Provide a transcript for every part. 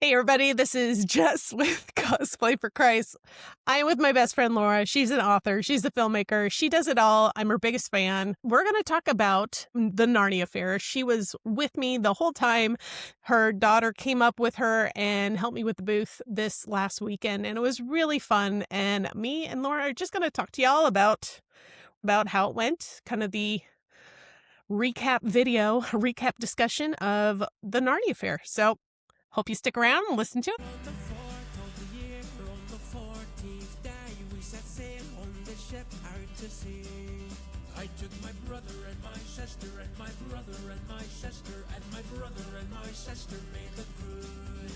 Hey everybody, this is Jess with Cosplay for Christ. I'm with my best friend Laura. She's an author, she's a filmmaker, she does it all. I'm her biggest fan. We're going to talk about the Narnia Faire. She was with me the whole time. Her daughter came up with her and helped me with the booth this last weekend, and it was really fun. And me and Laura are just going to talk to y'all about how it went, kind of the recap discussion of the Narnia Faire. So hope you stick around and listen to it. On the 4th of the year, on the 14th day, we set sail on the ship out to sea. I took my brother and my sister and my brother and my sister and my brother and my sister made the cruise.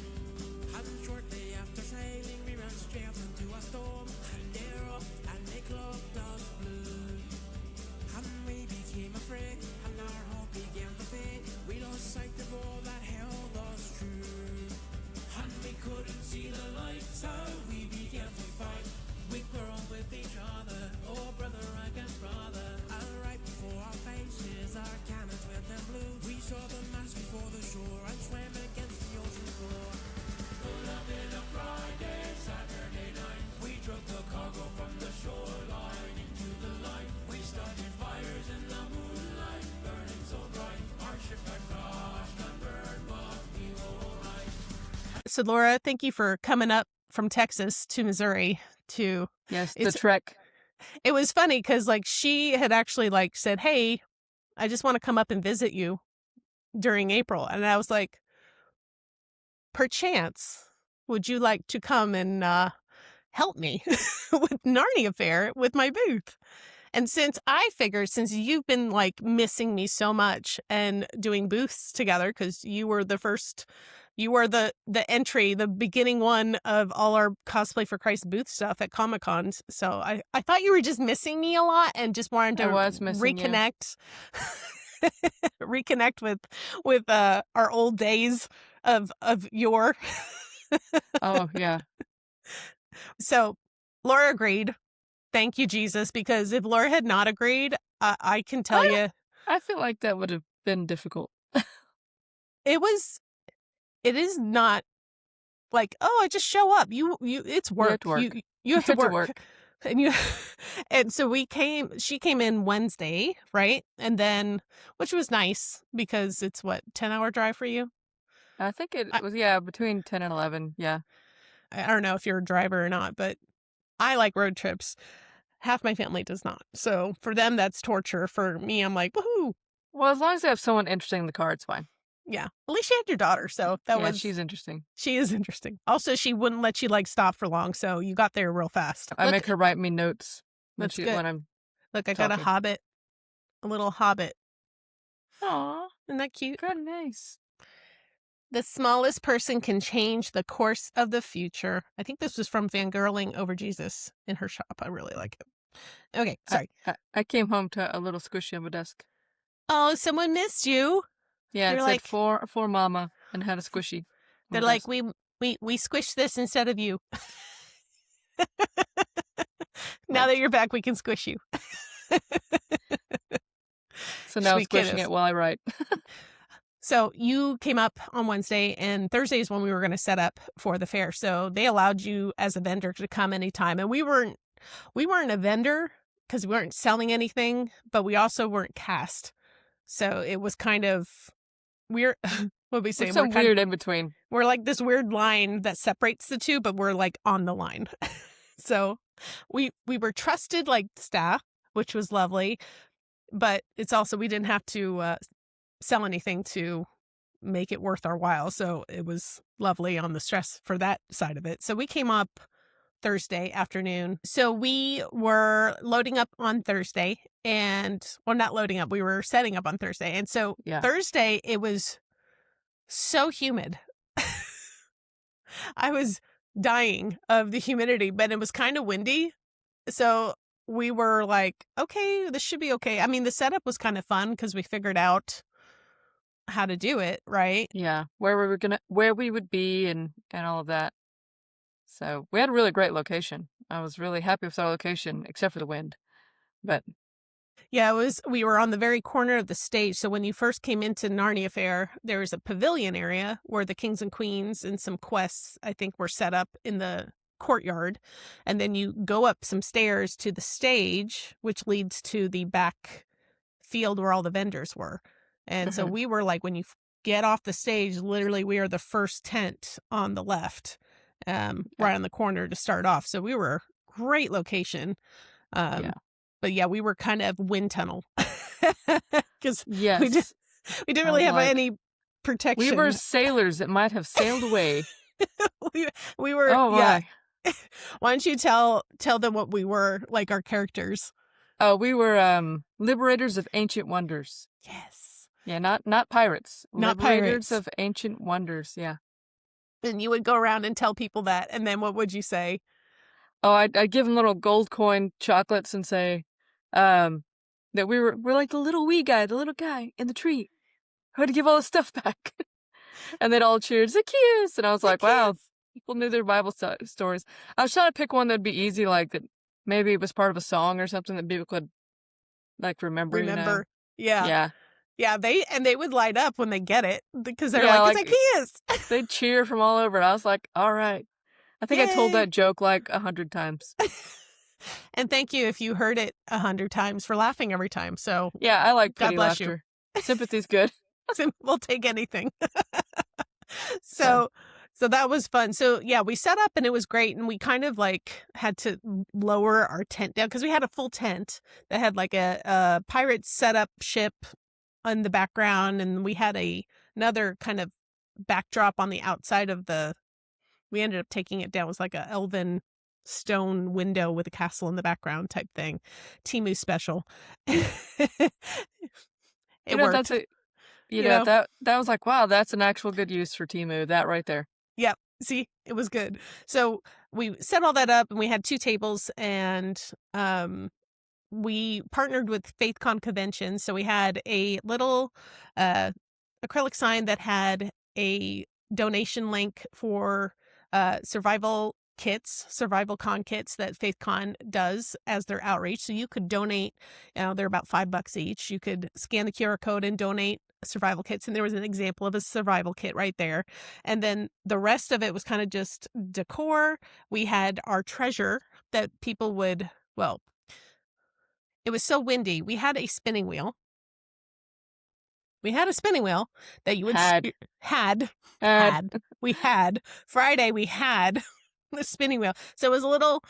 And shortly after sailing, we ran straight into a storm, and they're up and they clocked us blue. And we became afraid, and our hope began to fade. We lost sight of all that held us true. And we couldn't see the light, so we began to fight. We quarreled with each other, oh brother against brother. And right before our faces, our cannons went and blew. We saw the mass before the shore and swam against the ocean floor. Put up in a Friday, Saturday night. We drove the cargo from the shoreline into the light. We started fires in the moonlight, burning so bright. Our ship got crushed and burned, but we were alright. So Laura, thank you for coming up from Texas to Missouri to Yes, the trek. It was funny because she had actually said, "Hey, I just want to come up and visit you during April." And I was like, "Perchance, would you like to come and help me with Narnia Faire with my booth?" And since you've been missing me so much and doing booths together, because you were the entry, the beginning one of all our Cosplay for Christ booth stuff at Comic Cons. So I thought you were just missing me a lot and just wanted to reconnect, reconnect with our old days of yore. Oh yeah. So Laura agreed. Thank you, Jesus, because if Laura had not agreed, I can tell you. I feel like that would have been difficult. It is not oh, I just show up. It's work. You have to work. And so she came in Wednesday, right? And then, which was nice because it's 10-hour drive for you? I think it was, between 10 and 11. Yeah. I don't know if you're a driver or not, but I like road trips. Half my family does not. So for them, that's torture. For me, I'm like, woohoo. Well, as long as they have someone interesting in the car, it's fine. Yeah. At least she had your daughter. So she's interesting. She is interesting. Also, she wouldn't let you stop for long. So you got there real fast. I make her write me notes when I'm Look, I got a hobbit, a little hobbit. Aw, isn't that cute? Good, nice. The smallest person can change the course of the future. I think this was from Fangirling Over Jesus in her shop. I really like it. Okay, sorry. I came home to a little squishy on my desk. Oh, someone missed you. Yeah, it's like for mama and had a squishy. They're like, we squished this instead of you. Now that you're back, we can squish you. So now I'm squishing it while I write. So you came up on Wednesday, and Thursday is when we were going to set up for the fair. So they allowed you as a vendor to come anytime. And we weren't a vendor because we weren't selling anything, but we also weren't cast. So it was kind of weird. What we say? We're weird in between. We're like this weird line that separates the two, but we're on the line. So we were trusted staff, which was lovely. But it's also, we didn't have to sell anything to make it worth our while. So it was lovely on the stress for that side of it. So we came up Thursday afternoon. So we were loading up on Thursday not loading up. We were setting up on Thursday. And so Thursday, it was so humid. I was dying of the humidity, but it was kind of windy. So we were like, okay, this should be okay. I mean, the setup was kind of fun because we figured out how to do it, right? Yeah, where we would be and all of that. So we had a really great location. I was really happy with our location, except for the wind. But Yeah, we were on the very corner of the stage. So when you first came into Narnia Faire, there was a pavilion area where the kings and queens and some quests, I think, were set up in the courtyard. And then you go up some stairs to the stage, which leads to the back field where all the vendors were. And so we were like, when you get off the stage, literally we are the first tent on the left, right on the corner to start off. So we were great location. But yeah, we were kind of wind tunnel because Yes. we didn't really have any protection. We were sailors that might have sailed away. we were. Oh, yeah. my. Why don't you tell them what we were, like our characters? Oh, we were liberators of ancient wonders. Yes. Yeah, not pirates. Not liberators pirates. of ancient wonders. Yeah. And you would go around and tell people that, and then what would you say? Oh, I'd give them little gold coin chocolates and say, that we're like the little guy in the tree who had to give all his stuff back. And they'd all cheer, Zacchaeus! And I was like, wow, people knew their Bible stories. I was trying to pick one that'd be easy, like that maybe it was part of a song or something that people could like remember. Yeah. Yeah, they would light up when they get it because they're like Zacchaeus. They'd cheer from all over. And I was like, all right. I think I told that joke like 100 times. And thank you if you heard it 100 times for laughing every time. So yeah, I like God bless laughter. Sympathy's good. We'll take anything. So that was fun. So yeah, we set up and it was great. And we kind of like had to lower our tent down because we had a full tent that had like a pirate setup ship in the background. And we had another kind of backdrop on the outside of we ended up taking it down. It was like a elven stone window with a castle in the background type thing. Temu special. It worked. That was like, wow, that's an actual good use for Temu. That right there. Yep. See, it was good. So we set all that up and we had 2 tables and we partnered with FaithCon Convention. So we had a little acrylic sign that had a donation link for survival con kits that FaithCon does as their outreach. So you could donate, they're about $5 each. You could scan the QR code and donate survival kits. And there was an example of a survival kit right there. And then the rest of it was kind of just decor. We had our treasure that people would, it was so windy. We had a spinning wheel. That you would Friday we had the spinning wheel. So it was a little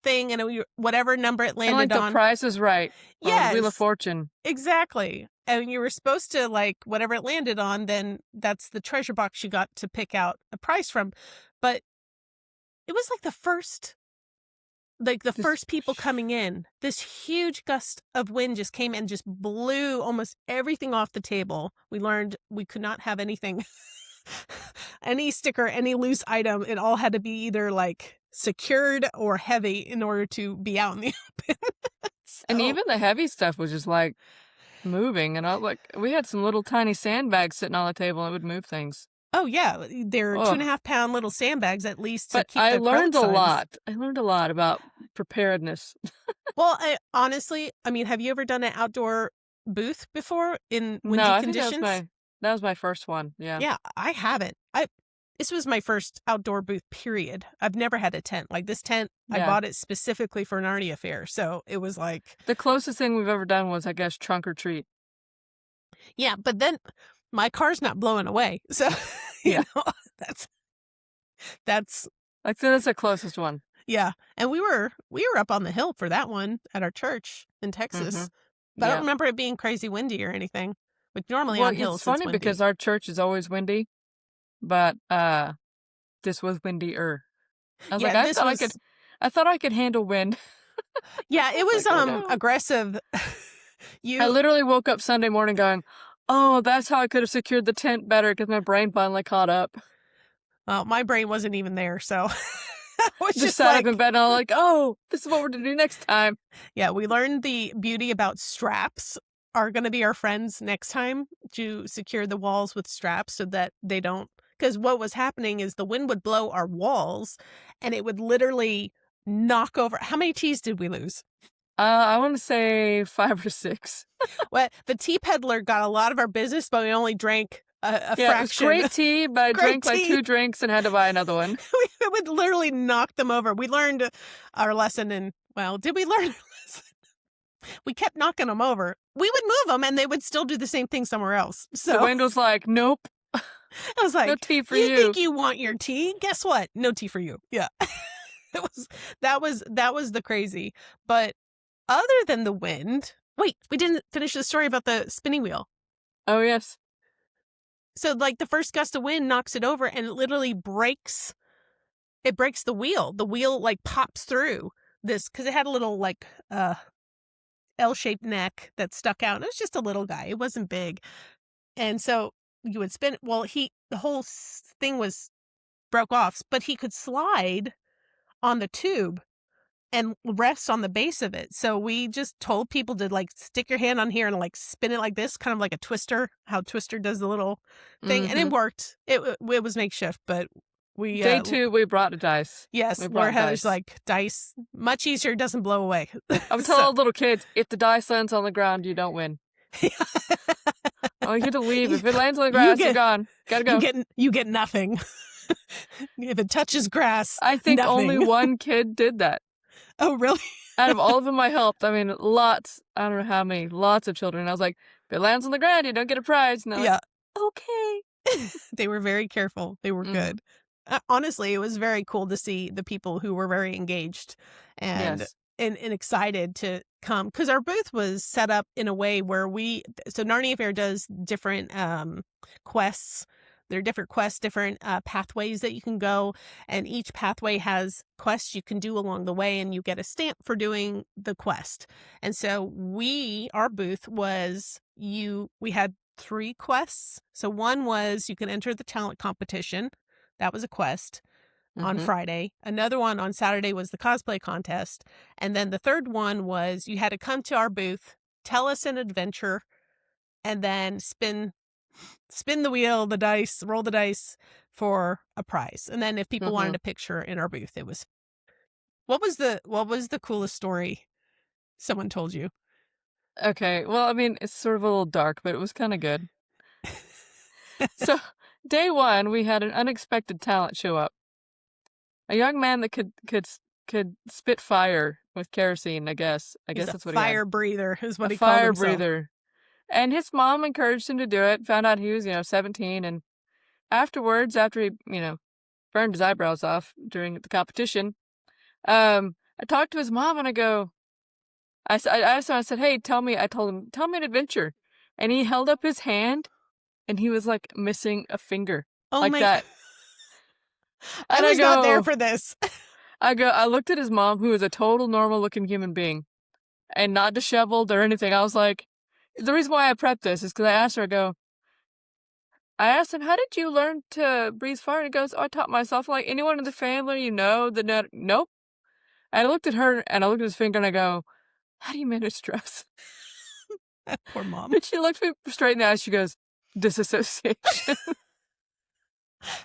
thing and whatever number it landed and on. The Price is Right. Yes. Wheel of Fortune. Exactly. And you were supposed to like whatever it landed on, then that's the treasure box you got to pick out a prize from. But it was like the first people coming in, this huge gust of wind just came and just blew almost everything off the table. We learned we could not have anything, any sticker, any loose item. It all had to be either like secured or heavy in order to be out in the open. And even the heavy stuff was just like moving. And I was like, we had some little tiny sandbags sitting on the table and it would move things. Oh, yeah. They're 2.5 pound little sandbags at least to keep I the learned a signs. lot. I learned a lot about preparedness. Well, honestly, I mean, have you ever done an outdoor booth before in windy conditions? That was my first one. Yeah. Yeah, I haven't. This was my first outdoor booth, period. I've never had a tent. Like this tent, I bought it specifically for Narnia Faire. So it was like... The closest thing we've ever done was, I guess, trunk or treat. Yeah, but then my car's not blowing away. So, you know, that's... I'd say that's the closest one. Yeah. And we were up on the hill for that one at our church in Texas. Mm-hmm. But I don't remember it being crazy windy or anything. But normally on hills, it's funny because our church is always windy. But this was windier. I was I thought I could handle wind. Yeah, it was aggressive. I literally woke up Sunday morning going, oh, that's how I could have secured the tent better because my brain finally caught up. Well, my brain wasn't even there, so I was just sat up in bed and I was like, oh, this is what we're going to do next time. Yeah, we learned the beauty about straps are going to be our friends next time to secure the walls with straps so that they don't, because what was happening is the wind would blow our walls and it would literally knock over. How many tees did we lose? I want to say 5 or 6. Well, the tea peddler got a lot of our business, but we only drank a Yeah, it was fraction. great tea, but I Great drank like tea. 2 drinks and had to buy another one. We would literally knock them over. We learned our lesson, and well, did we learn our lesson? We kept knocking them over. We would move them, and they would still do the same thing somewhere else. The So wind was like, nope, I was like, no tea for you you. think you want your tea? Guess what? No tea for you. Yeah. That was the crazy. But other than the wind, wait, we didn't finish the story about the spinning wheel. Oh, yes. So like the first gust of wind knocks it over, and it literally breaks the wheel. The wheel like pops through this because it had a little like L-shaped neck that stuck out. It was just a little guy. It wasn't big. And so you would spin it. Well, the whole thing was broke off, but he could slide on the tube and rest on the base of it. So we just told people to like stick your hand on here and like spin it like this, kind of like a twister, how Twister does the little thing. And it worked. It was makeshift, but we... Day 2, we brought a dice. Yes, Laura Heather's like, dice, much easier, doesn't blow away. I'm telling all the little kids, if the dice lands on the ground, you don't win. Oh, you get to leave. If it lands on the grass, you're gone. Gotta go. You get nothing. If it touches grass, I think nothing. only one kid did that. Oh, really? Out of all of them I helped, I mean, lots, I don't know how many, lots of children. I was like, if it lands on the ground, you don't get a prize. And they're like, okay. They were very careful. They were good. Honestly, it was very cool to see the people who were very engaged and excited to come, because our booth was set up in a way where so Narnia Faire does different quests. There are different quests, different pathways that you can go, and each pathway has quests you can do along the way, and you get a stamp for doing the quest. And so our booth was, we had 3 quests. So one was you can enter the talent competition. That was a quest on Friday. Another one on Saturday was the cosplay contest. And then the third one was you had to come to our booth, tell us an adventure, and then spin the wheel, the dice, roll the dice for a prize. And then if people wanted a picture in our booth, it was... What was the coolest story someone told you? Okay, well, I mean, it's sort of a little dark, but it was kind of good. So, day 1, we had an unexpected talent show up. A young man that could spit fire with kerosene, I guess. I guess that's what he had. Fire breather is what he called himself. Fire breather. And his mom encouraged him to do it, found out he was, 17, and afterwards, after he, burned his eyebrows off during the competition, I talked to his mom and I said, hey, tell me an adventure. And he held up his hand and he was like missing a finger. Oh like my that. I was not there for this. I looked at his mom, who is a total normal looking human being and not disheveled or anything. I was like, the reason why I prepped this is because I asked him, how did you learn to breathe fire? And he goes, I taught myself. Like, anyone in the family, nope. And I looked at her and I looked at his finger and I go, how do you manage stress? Poor mom. And she looked me straight in the eyes. She goes, disassociation.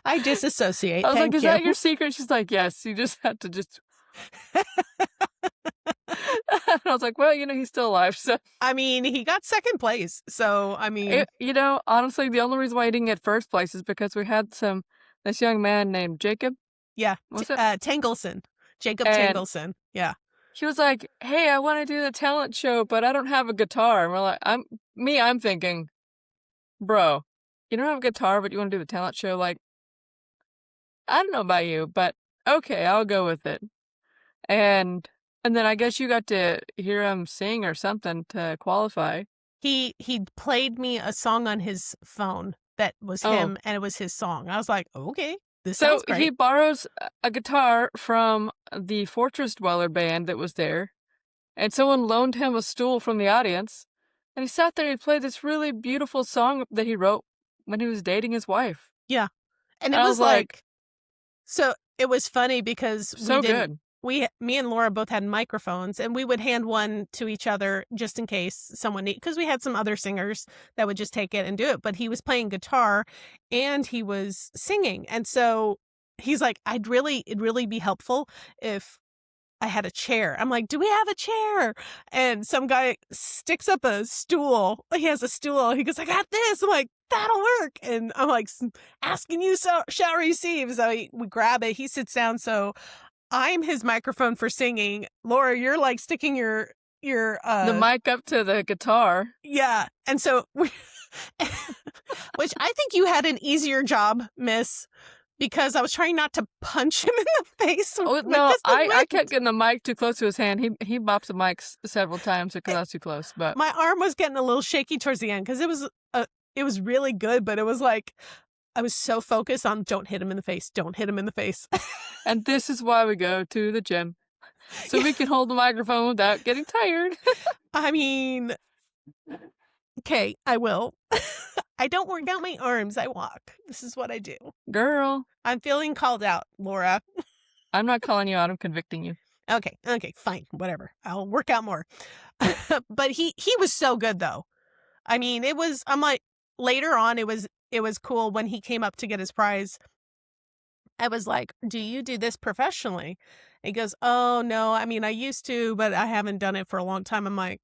I disassociate. I was like, is that your secret? She's like, yes, you just have to just... And I was like, well, he's still alive, so... I mean, he got second place, so, I mean... honestly, the only reason why he didn't get first place is because we had this young man named Jacob. Yeah, Tangleson. Jacob Tangleson, yeah. He was like, hey, I want to do the talent show, but I don't have a guitar. And we're like, I'm thinking, bro, you don't have a guitar, but you want to do the talent show? Like, I don't know about you, but okay, I'll go with it. And then I guess you got to hear him sing or something to qualify. He played me a song on his phone that was him, and it was his song. I was like, okay, this sounds great. So he borrows a guitar from the Fortress Dweller band that was there, and someone loaned him a stool from the audience, and he sat there and he played this really beautiful song that he wrote when he was dating his wife. Yeah. And it was like, so it was funny because me and Laura both had microphones, and we would hand one to each other just in case someone because we had some other singers that would just take it and do it. But he was playing guitar and he was singing. And so he's like, it'd really be helpful if I had a chair. I'm like, do we have a chair? And some guy sticks up a stool. He has a stool. He goes, I got this. I'm like, that'll work. And I'm like, asking you so shall receive. So we grab it. He sits down. So I'm his microphone for singing. Laura, you're like sticking your the mic up to the guitar. Yeah. And so which I think you had an easier job, miss, because I was trying not to punch him in the face. Oh, no, I kept getting the mic too close to his hand. He bopped the mic several times because I was too close. But my arm was getting a little shaky towards the end because it was really good, but it was like I was so focused on don't hit him in the face, don't hit him in the face. And this is why we go to the gym. So we can hold the microphone without getting tired. I mean, okay, I will. I don't work out my arms, I walk. This is what I do. Girl. I'm feeling called out, Laura. I'm not calling you out, I'm convicting you. Okay, fine, whatever. I'll work out more. But he was so good though. I mean, I'm like, later on it was cool when he came up to get his prize. I was like, do you do this professionally? He goes, oh no, I mean, I used to, but I haven't done it for a long time. I'm like,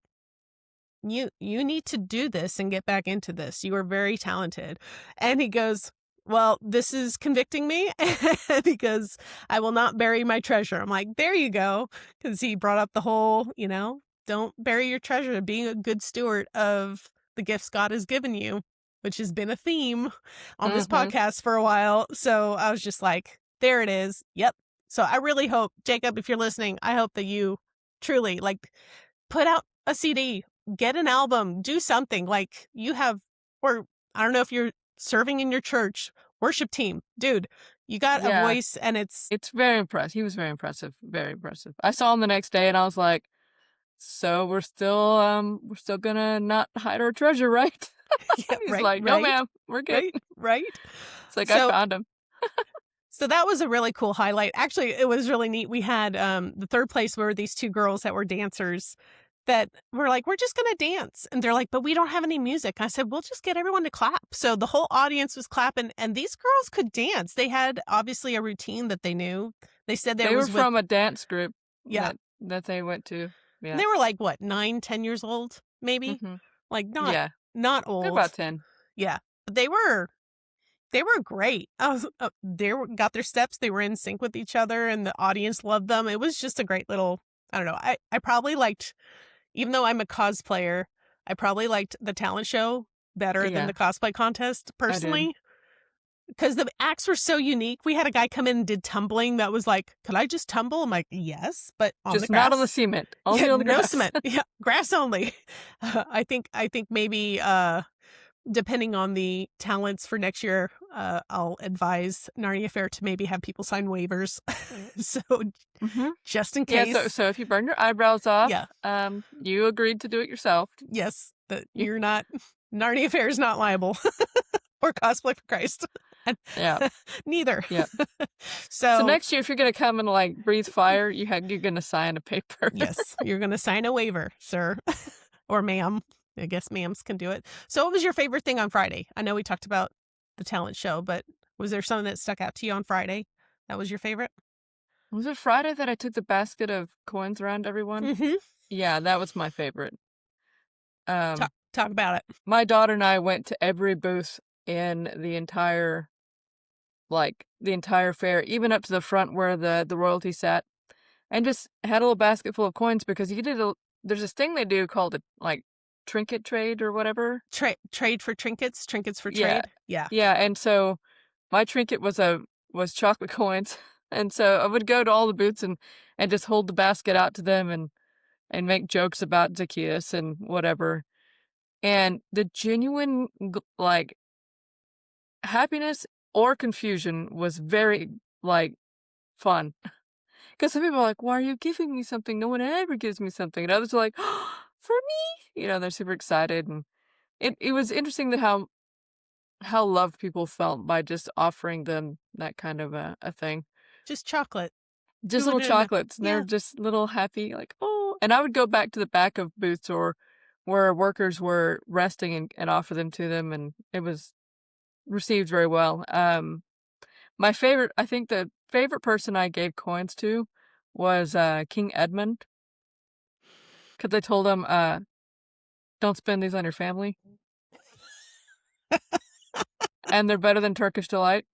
you need to do this and get back into this. You are very talented. And he goes, well, this is convicting me. And he goes, I will not bury my treasure. I'm like, there you go. Because he brought up the whole, don't bury your treasure, being a good steward of the gifts God has given you, which has been a theme on this podcast for a while. So I was just like, there it is. Yep. So I really hope, Jacob, if you're listening, I hope that you truly put out a CD, get an album, do something like you have, or I don't know if you're serving in your church, worship team, dude, you got a voice and it's very impressive. He was very impressive. Very impressive. I saw him the next day and I was like, so we're still gonna not hide our treasure, right? Yeah, He's like, no, ma'am, we're good. Right. It's like, I found him. So that was a really cool highlight. Actually, it was really neat. We had the third place were these two girls that were dancers that were like, we're just going to dance. And they're like, but we don't have any music. I said, we'll just get everyone to clap. So the whole audience was clapping and these girls could dance. They had obviously a routine that they knew. They said they were from a dance group that they went to. Yeah. They were like, what, 9, 10 years old, maybe? Mm-hmm. Like not old. They're about 10. Yeah. But they were great. They got their steps. They were in sync with each other and the audience loved them. It was just a great little, I don't know. I probably liked, even though I'm a cosplayer, I probably liked the talent show better than the cosplay contest personally. Because the acts were so unique. We had a guy come in and did tumbling that was like, could I just tumble? I'm like, yes, but on just the grass. Not on the cement. Only on the grass. No cement. Yeah, grass only. I think maybe depending on the talents for next year, I'll advise Narnia Faire to maybe have people sign waivers. So just in case. Yeah, so if you burn your eyebrows off, you agreed to do it yourself. Yes, that you're not, Narnia Faire is not liable. Or Cosplay for Christ. Yeah. Neither. Yeah. So next year, if you're going to come and breathe fire, you're going to sign a paper. Yes. You're going to sign a waiver, sir. Or ma'am. I guess ma'ams can do it. So what was your favorite thing on Friday? I know we talked about the talent show, but was there something that stuck out to you on Friday that was your favorite? Was it Friday that I took the basket of coins around everyone? Mm-hmm. Yeah, that was my favorite. Talk about it. My daughter and I went to every booth in the entire fair, even up to the front where the royalty sat, and just had a little basket full of coins because there's this thing they do called a trinket trade or whatever. Trade for trinkets for trade. Yeah. Yeah, and so my trinket was chocolate coins, and so I would go to all the booths and just hold the basket out to them and make jokes about Zacchaeus and whatever, and the genuine happiness or confusion was very fun. Because some people are like, why are you giving me something? No one ever gives me something. And others are like, oh, for me? They're super excited. And it was interesting that how loved people felt by just offering them that kind of a thing. Just chocolate. Just little chocolates. And they're just little happy, oh. And I would go back to the back of booths or where workers were resting and offer them to them. And it was received very well. I think the favorite person I gave coins to was King Edmund. Because I told him, don't spend these on your family. And they're better than Turkish Delight.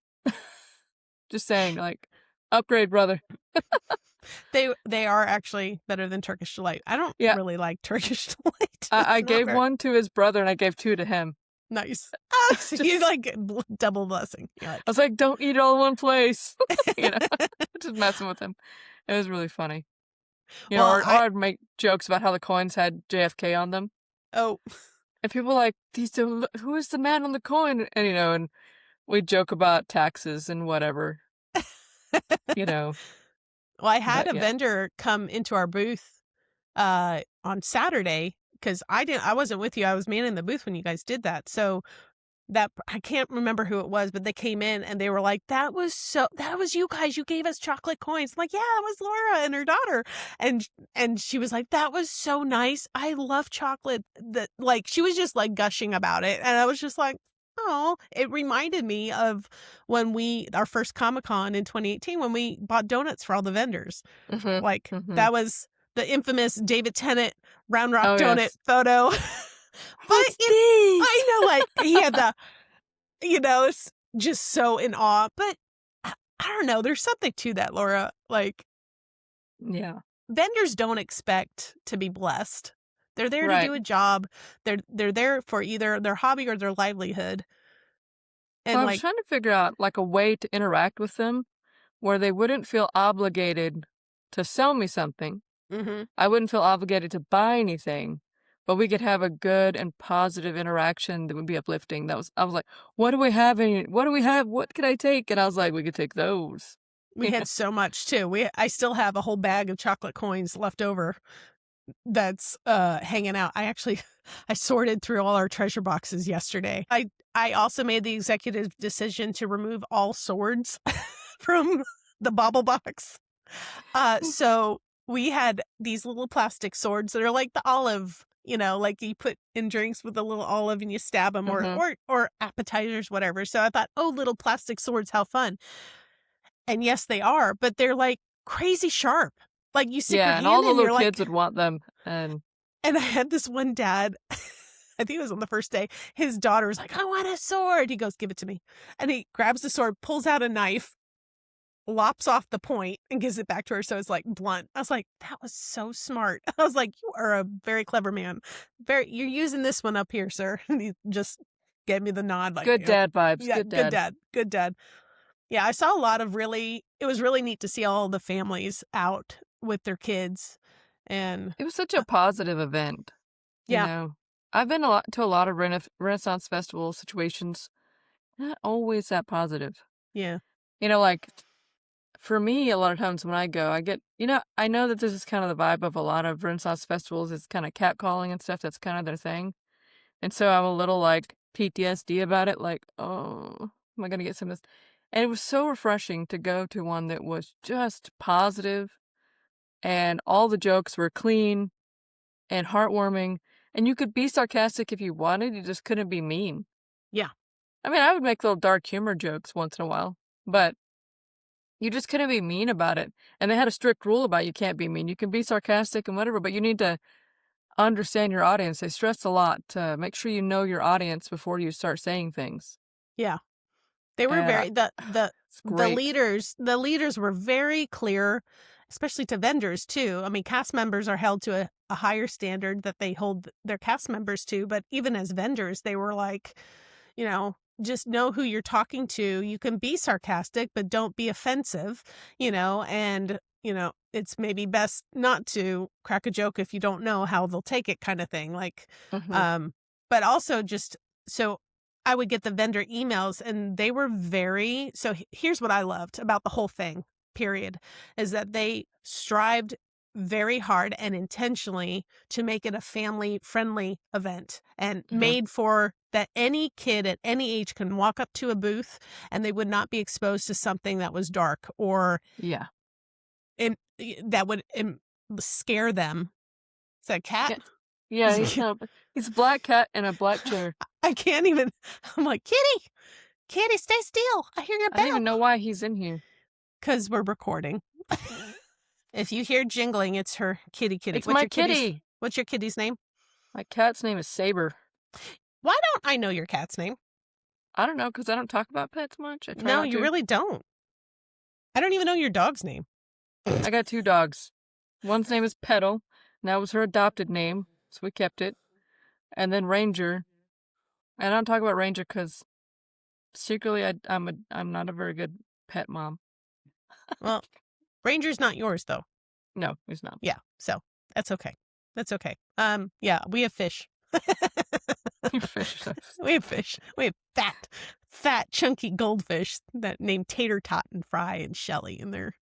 Just saying, like, upgrade, brother. They are actually better than Turkish Delight. I don't Yeah. really like Turkish Delight. I gave one to his brother and I gave 2 to him. Nice. So you like double blessing. You're like, I was like, don't eat it all in one place. Just messing with him. It was really funny. Well, or I'd make jokes about how the coins had JFK on them. oh, And people were like, who is the man on the coin? And, and we joke about taxes and whatever. Well, I had But, a yeah. vendor come into our booth on Saturday because I wasn't with you. I was manning the booth when you guys did that. So I can't remember who it was, but they came in and they were like, that was you guys. You gave us chocolate coins. I'm like, yeah, it was Laura and her daughter. And she was like, that was so nice. I love chocolate. Like, she was just like gushing about it. And I was just like, oh, it reminded me of when our first Comic-Con in 2018, when we bought donuts for all the vendors. Mhm, Like, mhm. that was the infamous David Tennant Round Rock Oh, donut yes. photo. What's these? I know, like, he had the, it's just so in awe. But I don't know. There's something to that, Laura. Like, Yeah. vendors don't expect to be blessed. They're there to do Right. a job. They're there for either their hobby or their livelihood. And Well, I was like, trying to figure out like a way to interact with them where they wouldn't feel obligated to sell me something. mhm. I wouldn't feel obligated to buy anything, but we could have a good and positive interaction that would be uplifting. I was like, what do we have what do we have? What could I take? And I was like, we could take those. We had so much too. I still have a whole bag of chocolate coins left over that's hanging out. I sorted through all our treasure boxes yesterday. I also made the executive decision to remove all swords from the bauble box. So we had these little plastic swords that are like the olive, like you put in drinks with a little olive and you stab them, Mhm. or appetizers, whatever. So I thought, oh, little plastic swords, how fun. And yes, they are, but they're like crazy sharp. Like you stick your Yeah, hand and all in, the you're little like, kids would want them. And and I had this one dad, I think it was on the first day, his daughter was like, I want a sword. He goes, give it to me. And he grabs the sword, pulls out a knife, lops off the point, and gives it back to her so it's like blunt. I was like, that was so smart. I was like, you are a very clever man. You're using this one up here, sir. And he just gave me the nod. Like, good dad vibes. yeah, Good dad. Good dad. Yeah, I saw a lot of it was really neat to see all the families out with their kids. And It was such a positive event. yeah. I've been to a lot of Renaissance festival situations. Not always that positive. Yeah. Like for me, a lot of times when I go, I get, I know that this is kind of the vibe of a lot of Renaissance festivals. It's kind of catcalling and stuff. That's kind of their thing. And so I'm a little like PTSD about it. Like, oh, am I going to get some of this? And it was so refreshing to go to one that was just positive and all the jokes were clean and heartwarming. And you could be sarcastic if you wanted. You just couldn't be mean. Yeah. I mean, I would make little dark humor jokes once in a while, but you just couldn't be mean about it. And they had a strict rule about you can't be mean. You can be sarcastic and whatever, but you need to understand your audience. They stress a lot to make sure you know your audience before you start saying things. Yeah. They were very It's great. the leaders were very clear, especially to vendors too. I mean, cast members are held to a higher standard that they hold their cast members to, but even as vendors, they were like, just know who you're talking to. You can be sarcastic, but don't be offensive, and it's maybe best not to crack a joke if you don't know how they'll take it, kind of thing. Like, Mhm. but also just so I would get the vendor emails and they were here's what I loved about the whole thing, period, is that they strived very hard and intentionally to make it a family-friendly event and Mhm. made for that any kid at any age can walk up to a booth and they would not be exposed to something that was dark or Yeah. that would scare them. Is that a cat? Yeah, he's a black cat in a black chair. I can't even. I'm like, Kitty, stay still. I hear your I don't bell. even know why he's in here. Because we're recording. If you hear jingling, it's her kitty. It's my kitty. What's your kitty's name? My cat's name is Saber. Why don't I know your cat's name? I don't know, because I don't talk about pets much. I try No, not you to. really don't. I don't even know your dog's name. I got 2 dogs. One's name is Petal, and that was her adopted name, so we kept it. And then Ranger. And I don't talk about Ranger because secretly I'm not a very good pet mom. Well, Ranger's not yours though. No, he's not. Yeah, so that's okay. That's okay. Yeah, we have fish. Fish. We have fish. We have fat, chunky goldfish that named Tater Tot and Fry and Shelly, and they're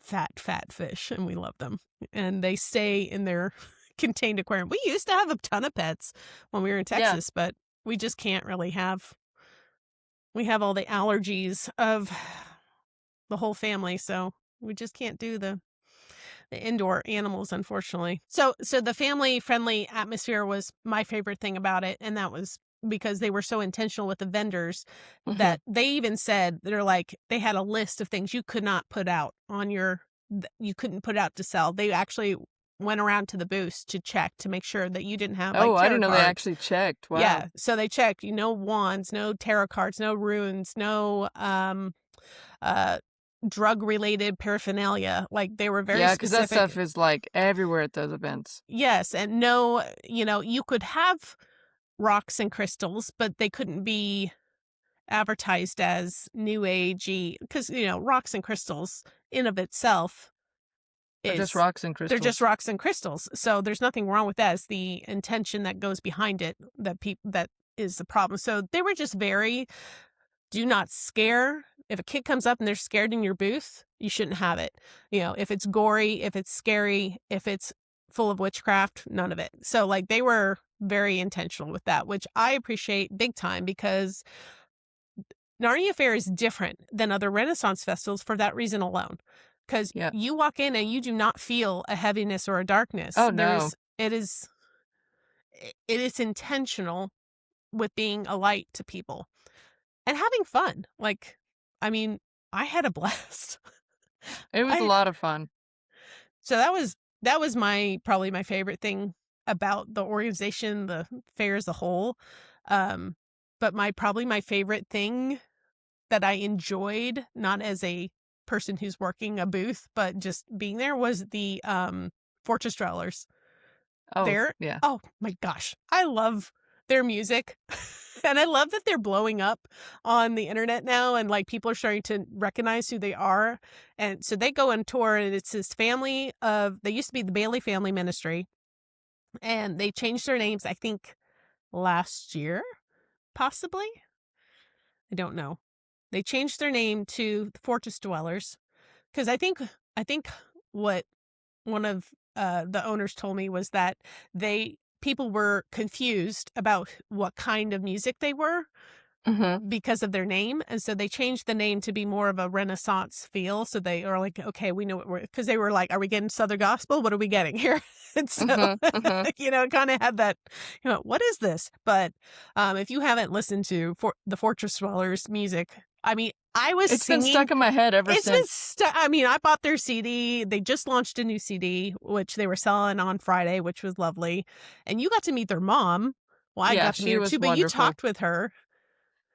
fat fish, and we love them. And they stay in their contained aquarium. We used to have a ton of pets when we were in Texas, but we just can't really have. We have all the allergies of the whole family, so we just can't do the indoor animals, unfortunately. So the family-friendly atmosphere was my favorite thing about it, and that was because they were so intentional with the vendors that they even said, they're like, they had a list of things you could not put out on you couldn't put out to sell. They actually went around to the booths to check to make sure that you didn't have I tarot didn't know they cards. actually checked. Wow. Yeah, so they checked, no wands, no tarot cards, no runes, no drug-related paraphernalia. Like, they were very because that specific. stuff is like everywhere at those events. Yes, and no, you could have rocks and crystals, but they couldn't be advertised as new agey, because rocks and crystals in of itself They're just is rocks and crystals. they're just rocks and crystals. So there's nothing wrong with that. It's the intention that goes behind it that is the problem. So they were just very, do not scare. If a kid comes up and they're scared in your booth, you shouldn't have it. If it's gory, if it's scary, if it's full of witchcraft, none of it. So like, they were very intentional with that, which I appreciate big time, because Narnia Faire is different than other Renaissance festivals for that reason alone. Because you walk in and you do not feel a heaviness or a darkness. Oh, no. It is intentional with being a light to people and having fun. Like, I mean, I had a blast. It was a lot of fun. So that was probably my favorite thing about the organization, the fair as a whole. But probably my favorite thing that I enjoyed, not as a person who's working a booth, but just being there, was the Fortress Dwellers. Oh, yeah. Oh my gosh, I love their music. And I love that they're blowing up on the internet now, and like, people are starting to recognize who they are. And so they go on tour, and it's this family they used to be the Bailey Family Ministry, and they changed their names, I think last year, possibly. I don't know. They changed their name to the Fortress Dwellers, because I think what one of the owners told me was that people were confused about what kind of music they were because of their name, and so they changed the name to be more of a Renaissance feel. So they are like, okay, we know what we're, because they were like, are we getting Southern Gospel? What are we getting here? And so it kind of had that, what is this? But if you haven't listened to the Fortress Dwellers music, I mean, it's been stuck in my head ever since. It's been stuck. I mean, I bought their CD. They just launched a new CD, which they were selling on Friday, which was lovely. And you got to meet their mom. Well, I got to meet her too, but you talked with her.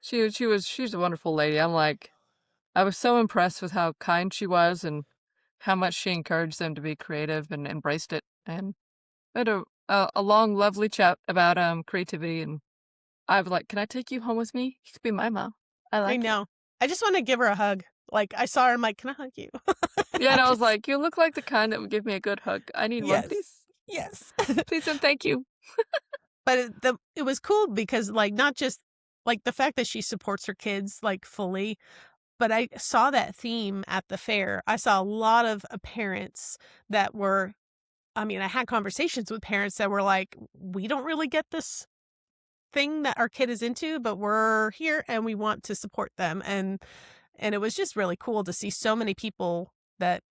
She's a wonderful lady. I was so impressed with how kind she was and how much she encouraged them to be creative and embraced it. And we had a long, lovely chat about creativity. And I was like, can I take you home with me? You could be my mom. I know. I just want to give her a hug. Like, I saw her, I'm like, can I hug you? Yeah, and I was like, you look like the kind that would give me a good hug. I need one, please. Yes. Please and thank you. But it was cool because, like, not just, like, the fact that she supports her kids, like, fully, but I saw that theme at the fair. I saw a lot of parents that were, I mean, I had conversations with parents that were like, we don't really get this thing that our kid is into, but we're here and we want to support them. And it was just really cool to see so many people that,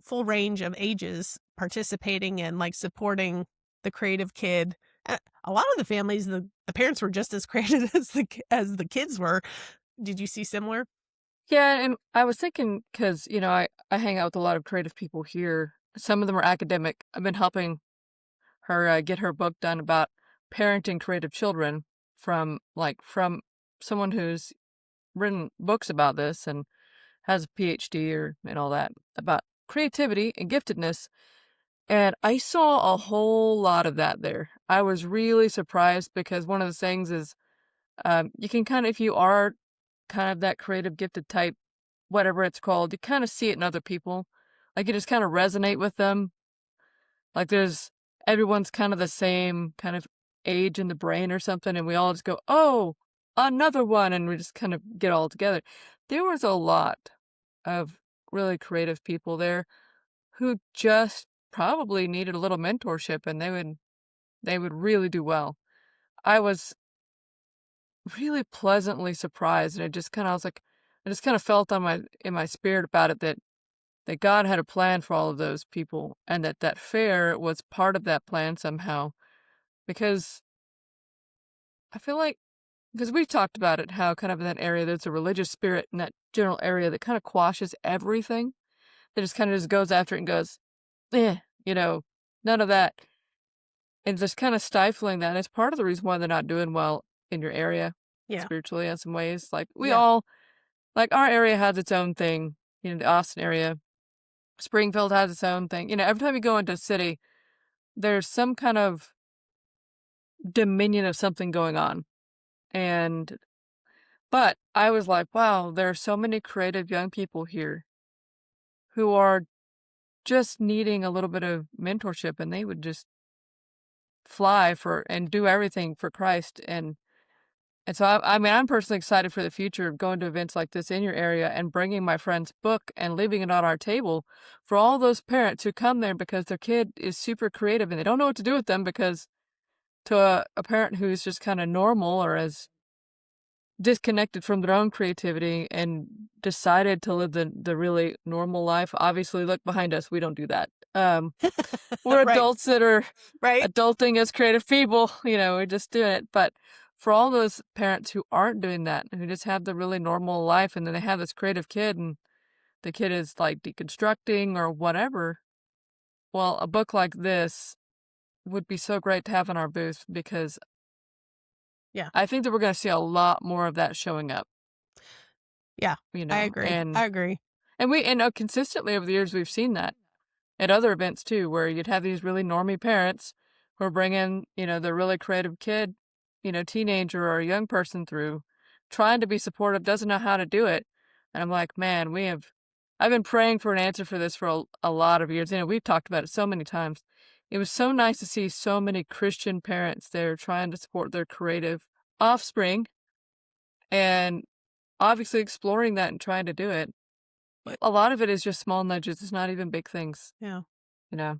full range of ages participating and like supporting the creative kid. A lot of the families, the parents were just as creative as the kids were. Did you see similar? Yeah, and I was thinking because I hang out with a lot of creative people here. Some of them are academic. I've been helping her get her book done about parenting creative children from someone who's written books about this and has a PhD and all that about creativity and giftedness. And I saw a whole lot of that there. I was really surprised because one of the things is you can kind of, if you are kind of that creative gifted type, whatever it's called, you kind of see it in other people. Like you just kind of resonate with them. Like everyone's kind of the same kind of age in the brain or something. And we all just go, oh, another one. And we just kind of get all together. There was a lot of really creative people there who just probably needed a little mentorship and they would really do well. I was really pleasantly surprised and I was like I just kind of felt in my spirit about it that God had a plan for all of those people and that fair was part of that plan somehow because I feel like because we've talked about it how kind of in that area there's a religious spirit in that general area that kind of quashes everything that just kind of just goes after it and goes eh, none of that. And just kind of stifling that, and it's part of the reason why they're not doing well in your area Yeah. spiritually in some ways. Like, Yeah. our area has its own thing, the Austin area. Springfield has its own thing. Every time you go into a city, there's some kind of dominion of something going on. But I was like, wow, there are so many creative young people here who are just needing a little bit of mentorship, and they would just fly for and do everything for Christ. And so I mean, I'm personally excited for the future of going to events like this in your area and bringing my friend's book and leaving it on our table for all those parents who come there because their kid is super creative and they don't know what to do with them because to a parent who's just kind of normal or as disconnected from their own creativity and decided to live the really normal life. Obviously, look behind us. We don't do that. We're Right. adults that are Right. adulting as creative people, we're just doing it. But for all those parents who aren't doing that, who just have the really normal life and then they have this creative kid and the kid is like deconstructing or whatever, well, a book like this would be so great to have in our booth because Yeah. I think that we're going to see a lot more of that showing up, Yeah. I agree. I agree. and consistently over the years we've seen that. At other events too, where you'd have these really normie parents who are bringing, the really creative kid, teenager or a young person through, trying to be supportive, doesn't know how to do it. And I'm like, man, I've been praying for an answer for this for a lot of years. We've talked about it so many times. It was so nice to see so many Christian parents there trying to support their creative offspring and obviously exploring that and trying to do it. But a lot of it is just small nudges. It's not even big things, Yeah. you know.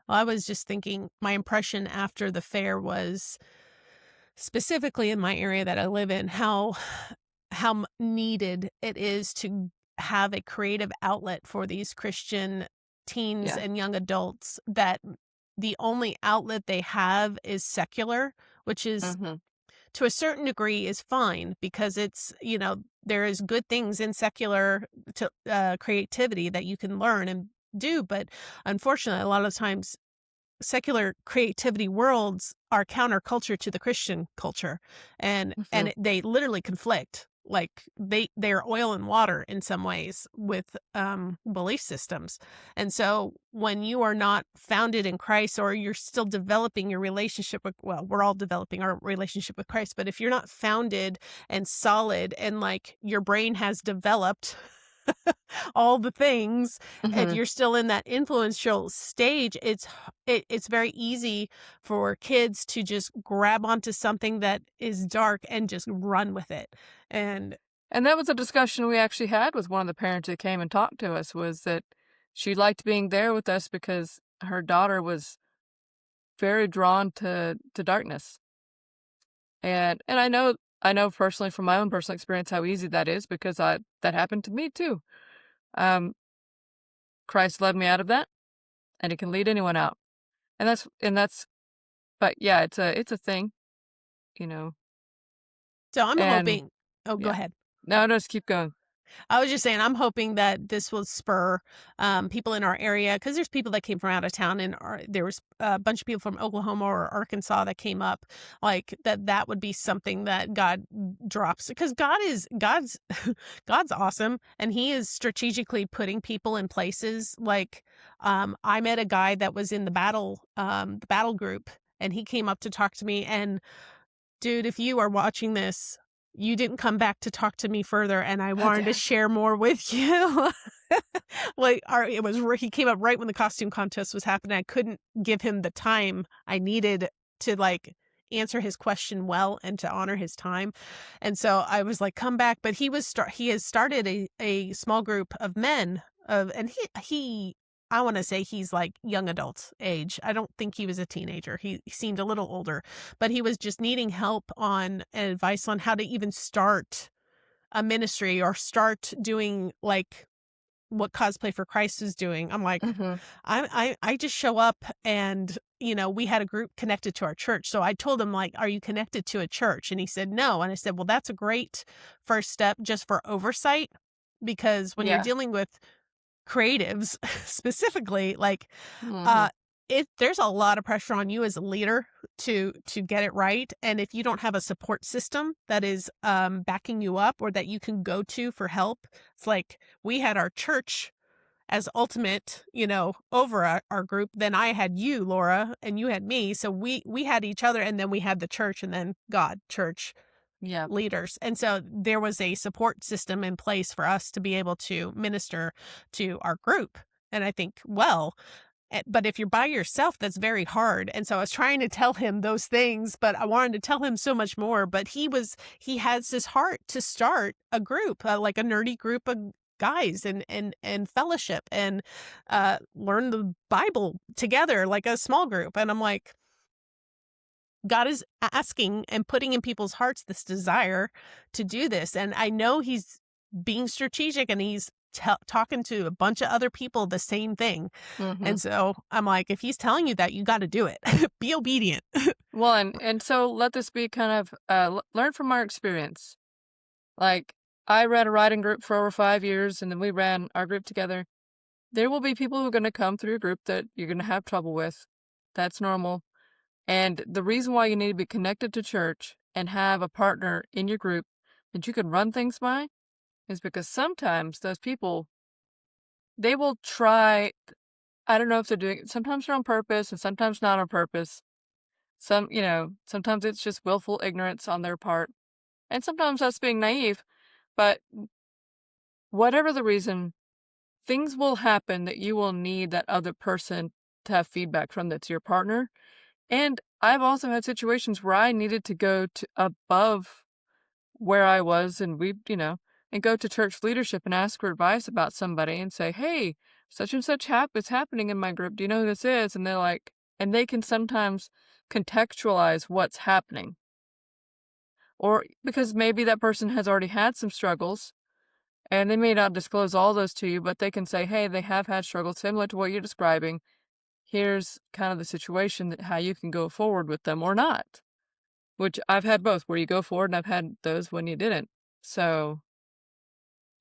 Well, I was just thinking my impression after the fair was specifically in my area that I live in, how needed it is to have a creative outlet for these Christian teens Yeah. and young adults that the only outlet they have is secular, which is Mhm. to a certain degree is fine because it's, there is good things in secular to creativity that you can learn and do, but unfortunately a lot of times secular creativity worlds are counterculture to the Christian culture, and Mhm. they literally conflict. Like they're oil and water in some ways with belief systems. And so when you are not founded in Christ or you're still developing your relationship with, well, we're all developing our relationship with Christ, but if you're not founded and solid and like your brain has developed all the things, if Mhm. you're still in that influential stage, it's very easy for kids to just grab onto something that is dark and just run with it. And And that was a discussion we actually had with one of the parents that came and talked to us was that she liked being there with us because her daughter was very drawn to darkness. And I know personally from my own personal experience how easy that is because that happened to me too. Um, Christ led me out of that, and He can lead anyone out. And that's but yeah, it's a thing, you know. so I'm And hoping. Oh, go yeah. ahead. No, just keep going. I was just saying, I'm hoping that this will spur people in our area, because there's people that came from out of town, and there was a bunch of people from Oklahoma or Arkansas that came up. Like that would be something that God drops, because God's awesome, and He is strategically putting people in places. Like I met a guy that was in the battle group, and he came up to talk to me, and dude, if you are watching this, you didn't come back to talk to me further, and I wanted to dang. share more with you. Like, he came up right when the costume contest was happening. I couldn't give him the time I needed to, like, answer his question well and to honor his time. And so I was like, "Come back." But he has started a small group of men and he I want to say he's like young adult age. I don't think he was a teenager. He seemed a little older, but he was just needing help on and advice on how to even start a ministry or start doing like what Cosplay for Christ is doing. I'm like, Hmm. I just show up, and we had a group connected to our church. So I told him, like, are you connected to a church? And he said no. And I said, well, that's a great first step just for oversight, because when you're Yeah. dealing with creatives specifically, like Hmm. uh there's a lot of pressure on you as a leader to get it right. And if you don't have a support system that is backing you up, or that you can go to for help, it's like we had our church as ultimate, over our group. Then I had you, Laura, and you had me. So we had each other, and then we had the church, and then God, church, Yeah. leaders. And so there was a support system in place for us to be able to minister to our group. And I think, well, but if you're by yourself, that's very hard. And so I was trying to tell him those things, but I wanted to tell him so much more. But he has this heart to start a group, like a nerdy group of guys, and fellowship, and learn the Bible together, like a small group. And I'm like, God is asking and putting in people's hearts this desire to do this. And I know He's being strategic, and He's talking to a bunch of other people the same thing. Hmm. And so I'm like, if He's telling you that, you got to do it. Be obedient. Well, and so let this be kind of learn from our experience. Like, I ran a writing group for over 5 years, and then we ran our group together. There will be people who are going to come through your group that you're going to have trouble with. That's normal. And the reason why you need to be connected to church and have a partner in your group that you can run things by is because sometimes those people, they will try. I don't know if they're doing it. Sometimes they're on purpose and sometimes not on purpose. Sometimes it's just willful ignorance on their part. And sometimes that's being naive. But whatever the reason, things will happen that you will need that other person to have feedback from that's your partner. And I've also had situations where I needed to go to above where I was, and and go to church leadership and ask for advice about somebody and say, hey, such and such is happening in my group. Do you know who this is? And they're like, and they can sometimes contextualize what's happening. Or because maybe that person has already had some struggles and they may not disclose all those to you, but they can say, hey, they have had struggles similar to what you're describing. Here's kind of the situation that how you can go forward with them or not. Which I've had both, where you go forward, and I've had those when you didn't. So,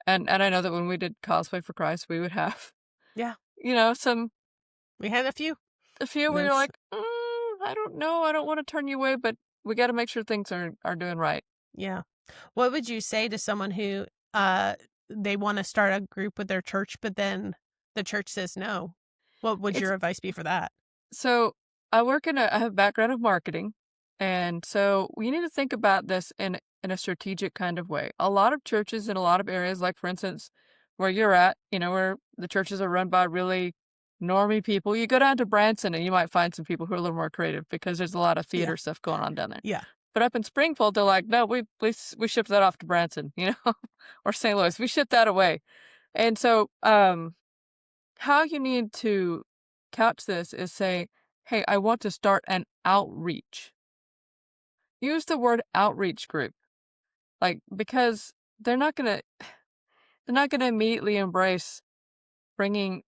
and I know that when we did Cosplay for Christ, we would have, Yeah, some we had a few. a few And where then you're like, I don't know, I don't want to turn you away, but we got to make sure things are doing right. yeah. What would you say to someone who uh they want to start a group with their church, but then the church says no? What would It's your advice be for that? so I have a background of marketing, and so we need to think about this in a strategic kind of way. A lot of churches in a lot of areas, like for instance, where you're at, where the churches are run by really normie people. You go down to Branson and you might find some people who are a little more creative because there's a lot of Yeah. theater stuff going on down there. Yeah. But up in Springfield, they're like, no, we shipped that off to Branson, or St. Louis. We shipped that away. And so, how you need to couch this is say, hey, I want to start an outreach. Use the word outreach group. Like, because they're not gonna immediately embrace bringing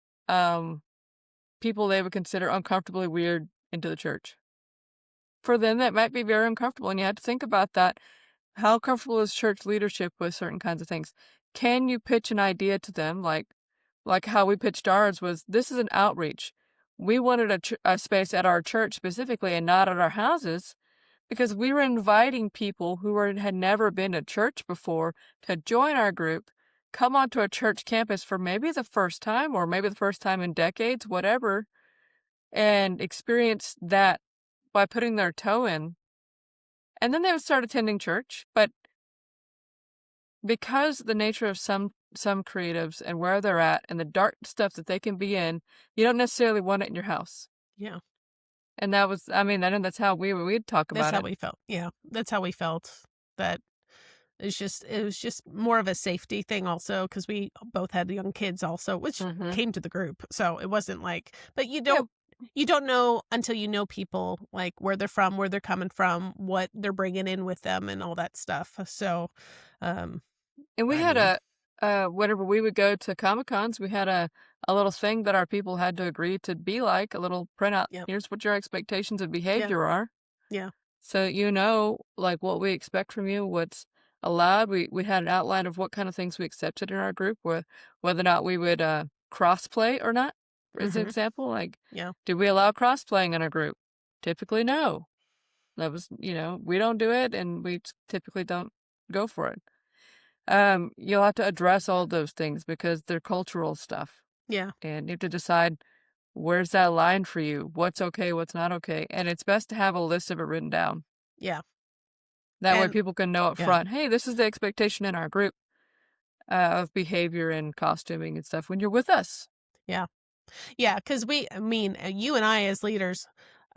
people they would consider uncomfortably weird into the church. For them, that might be very uncomfortable, and you have to think about that. How comfortable is church leadership with certain kinds of things? can you pitch an idea to them like how we pitched ours was, this is an outreach. We wanted a space at our church specifically and not at our houses because we were inviting people who had never been to church before to join our group, come onto a church campus for maybe the first time or maybe the first time in decades, whatever, and experience that by putting their toe in. And then they would start attending church. But because the nature of some creatives and where they're at and the dark stuff that they can be in, you don't necessarily want it in your house. Yeah. And that was, I know that's how we'd talk about That's how it. we felt. Yeah. That's how we felt. That it was just more of a safety thing also because we both had young kids also, which came to the group. So it wasn't like, but you don't know until you know people, like where they're from, where they're coming from, what they're bringing in with them and all that stuff. So, and we had whenever we would go to Comic-Cons, we had a little thing that our people had to agree to be like, a little printout. Yep. Here's what your expectations of behavior are. Yeah. So like what we expect from you, what's allowed. We had an outline of what kind of things we accepted in our group, whether or not we would cross-play or not, as an example. Like, did we allow cross-playing in our group? Typically, no. That was, we don't do it, and we typically don't go for it. You'll have to address all those things because they're cultural stuff. Yeah. And you have to decide where's that line for you, what's okay, what's not okay. And it's best to have a list of it written down. Yeah. That way people can know up front, hey, this is the expectation in our group of behavior and costuming and stuff when you're with us. Yeah. Yeah, because you and I as leaders,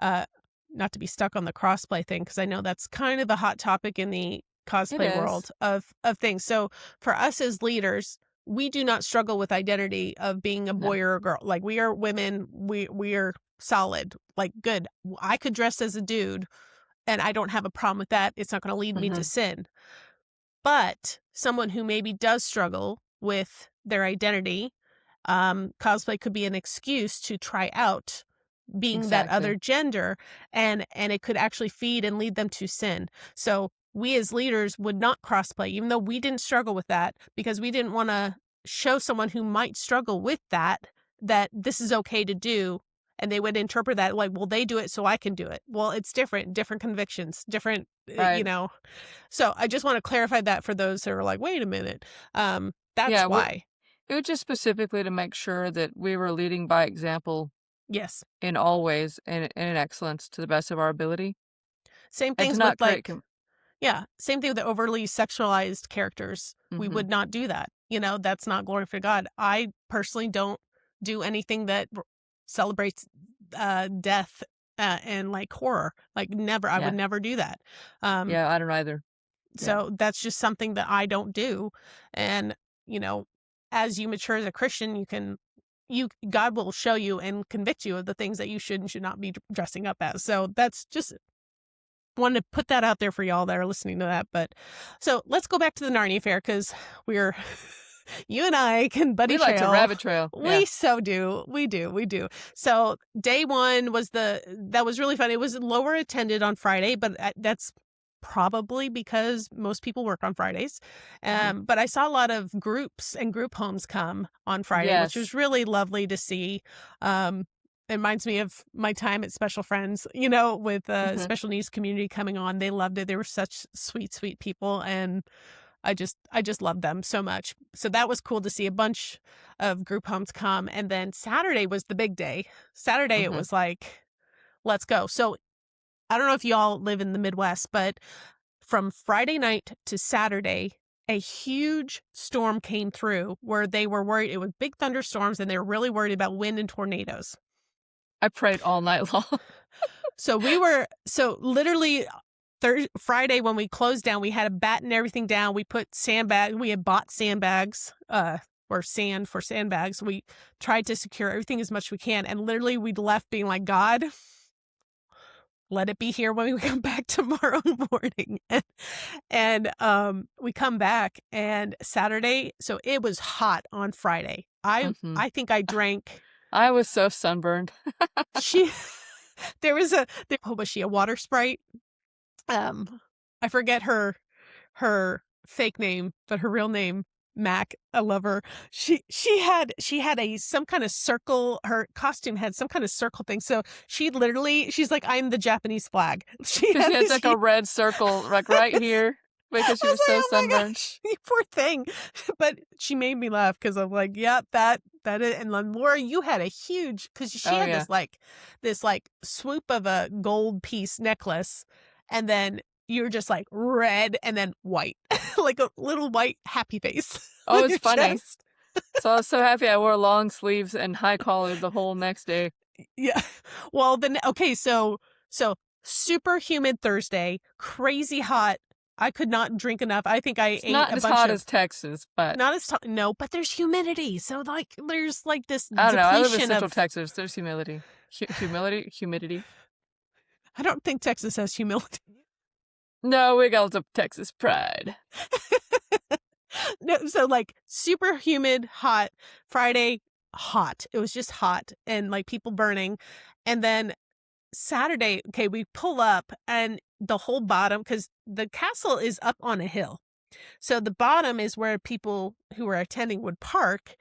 not to be stuck on the crossplay thing, because I know that's kind of a hot topic in the cosplay world of things. So for us as leaders, we do not struggle with identity of being a boy or a girl. Like, we are women, we are solid, like, good. I could dress as a dude and I don't have a problem with that. It's not going to lead me to sin. But someone who maybe does struggle with their identity, cosplay could be an excuse to try out being that other gender, and it could actually feed and lead them to sin. So we as leaders would not crossplay, even though we didn't struggle with that, because we didn't want to show someone who might struggle with that this is okay to do. And they would interpret that like, well, they do it, so I can do it. Well, it's different convictions, different, So I just want to clarify that for those who are like, wait a minute. That's why. It was just specifically to make sure that we were leading by example. Yes. In all ways and in excellence to the best of our ability. Same things with same thing with the overly sexualized characters. We would not do that. That's not glory for God. I personally don't do anything that celebrates death and like horror. Like, never. I would never do that. I don't either. So that's just something that I don't do. And, as you mature as a Christian, God will show you and convict you of the things that you should and should not be dressing up as. So that's just wanted to put that out there for y'all that are listening to that. But so let's go back to the Narnia Faire, because we're you and I can buddy trail. We like to rabbit trail. We so do. We do. So day one that was really fun. It was lower attended on Friday, but that's probably because most people work on Fridays. But I saw a lot of groups and group homes come on Friday, which was really lovely to see. It reminds me of my time at Special Friends, with special needs community coming on. They loved it. They were such sweet, sweet people. And I just loved them so much. So that was cool to see a bunch of group homes come. And then Saturday was the big day. Saturday, it was like, let's go. So I don't know if y'all live in the Midwest, but from Friday night to Saturday, a huge storm came through where they were worried. It was big thunderstorms, and they were really worried about wind and tornadoes. I prayed all night long. So literally Friday when we closed down, we had to batten everything down. We put we had bought sandbags, or sand for sandbags. We tried to secure everything as much as we can. And literally we'd left being like, God, let it be here when we come back tomorrow morning. And we come back, and Saturday, so it was hot on Friday. I think I drank. I was so sunburned. Was she a water sprite? I forget her fake name, but her real name. Mac, I love her. She had some kind of circle. Her costume had some kind of circle thing. So she's like, I'm the Japanese flag. She Because had she had this like a red circle like right here because she I was like, so oh my sunburned. gosh, you poor thing. But she made me laugh because I'm like, yeah, that is. And then Laura, you had a huge, because she Oh, had yeah. this swoop of a gold piece necklace, and then you're just like red and then white, like a little white happy face. Oh, on it's your funny. chest. So I was so happy I wore long sleeves and high collar the whole next day. Yeah. Well, then okay, so super humid Thursday, crazy hot. I could not drink enough. I think I It's ate not a as bunch hot of as Texas, but not as no, but there's humidity. So like there's like this I don't know. I live in depletion Central of Texas. There's humidity. Humidity. I don't think Texas has humidity. No, we got some Texas pride. No, so like super humid, hot. Friday, hot. It was just hot and like people burning. And then Saturday, okay, we pull up and the whole bottom, because the castle is up on a hill. So the bottom is where people who are attending would park.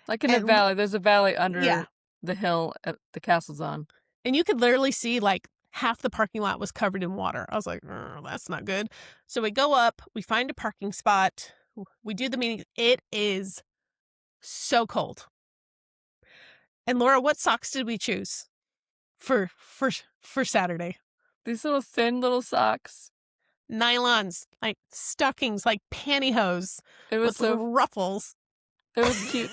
Like in a And valley. There's a valley under yeah. the hill the castle's on. And you could literally see like half the parking lot was covered in water. I was like, that's not good. So we go up, we find a parking spot, we do the meeting. It is so cold. And Laura, what socks did we choose for Saturday? These little thin little socks. Nylons, like stockings, like pantyhose It was with little ruffles. It was cute.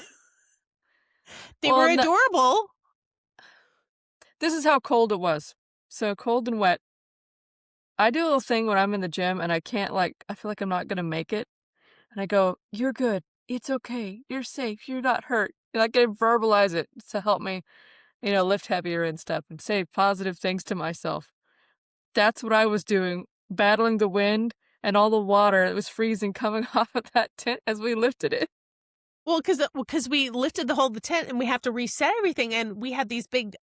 They were adorable. This is how cold it was. So cold and wet. I do a little thing when I'm in the gym and I can't I feel like I'm not going to make it. And I go, you're good. It's okay. You're safe. You're not hurt. And I can verbalize it to help me, lift heavier and stuff and say positive things to myself. That's what I was doing, battling the wind and all the water that was freezing coming off of that tent as we lifted it. Well, because we lifted the tent and we have to reset everything, and we had these big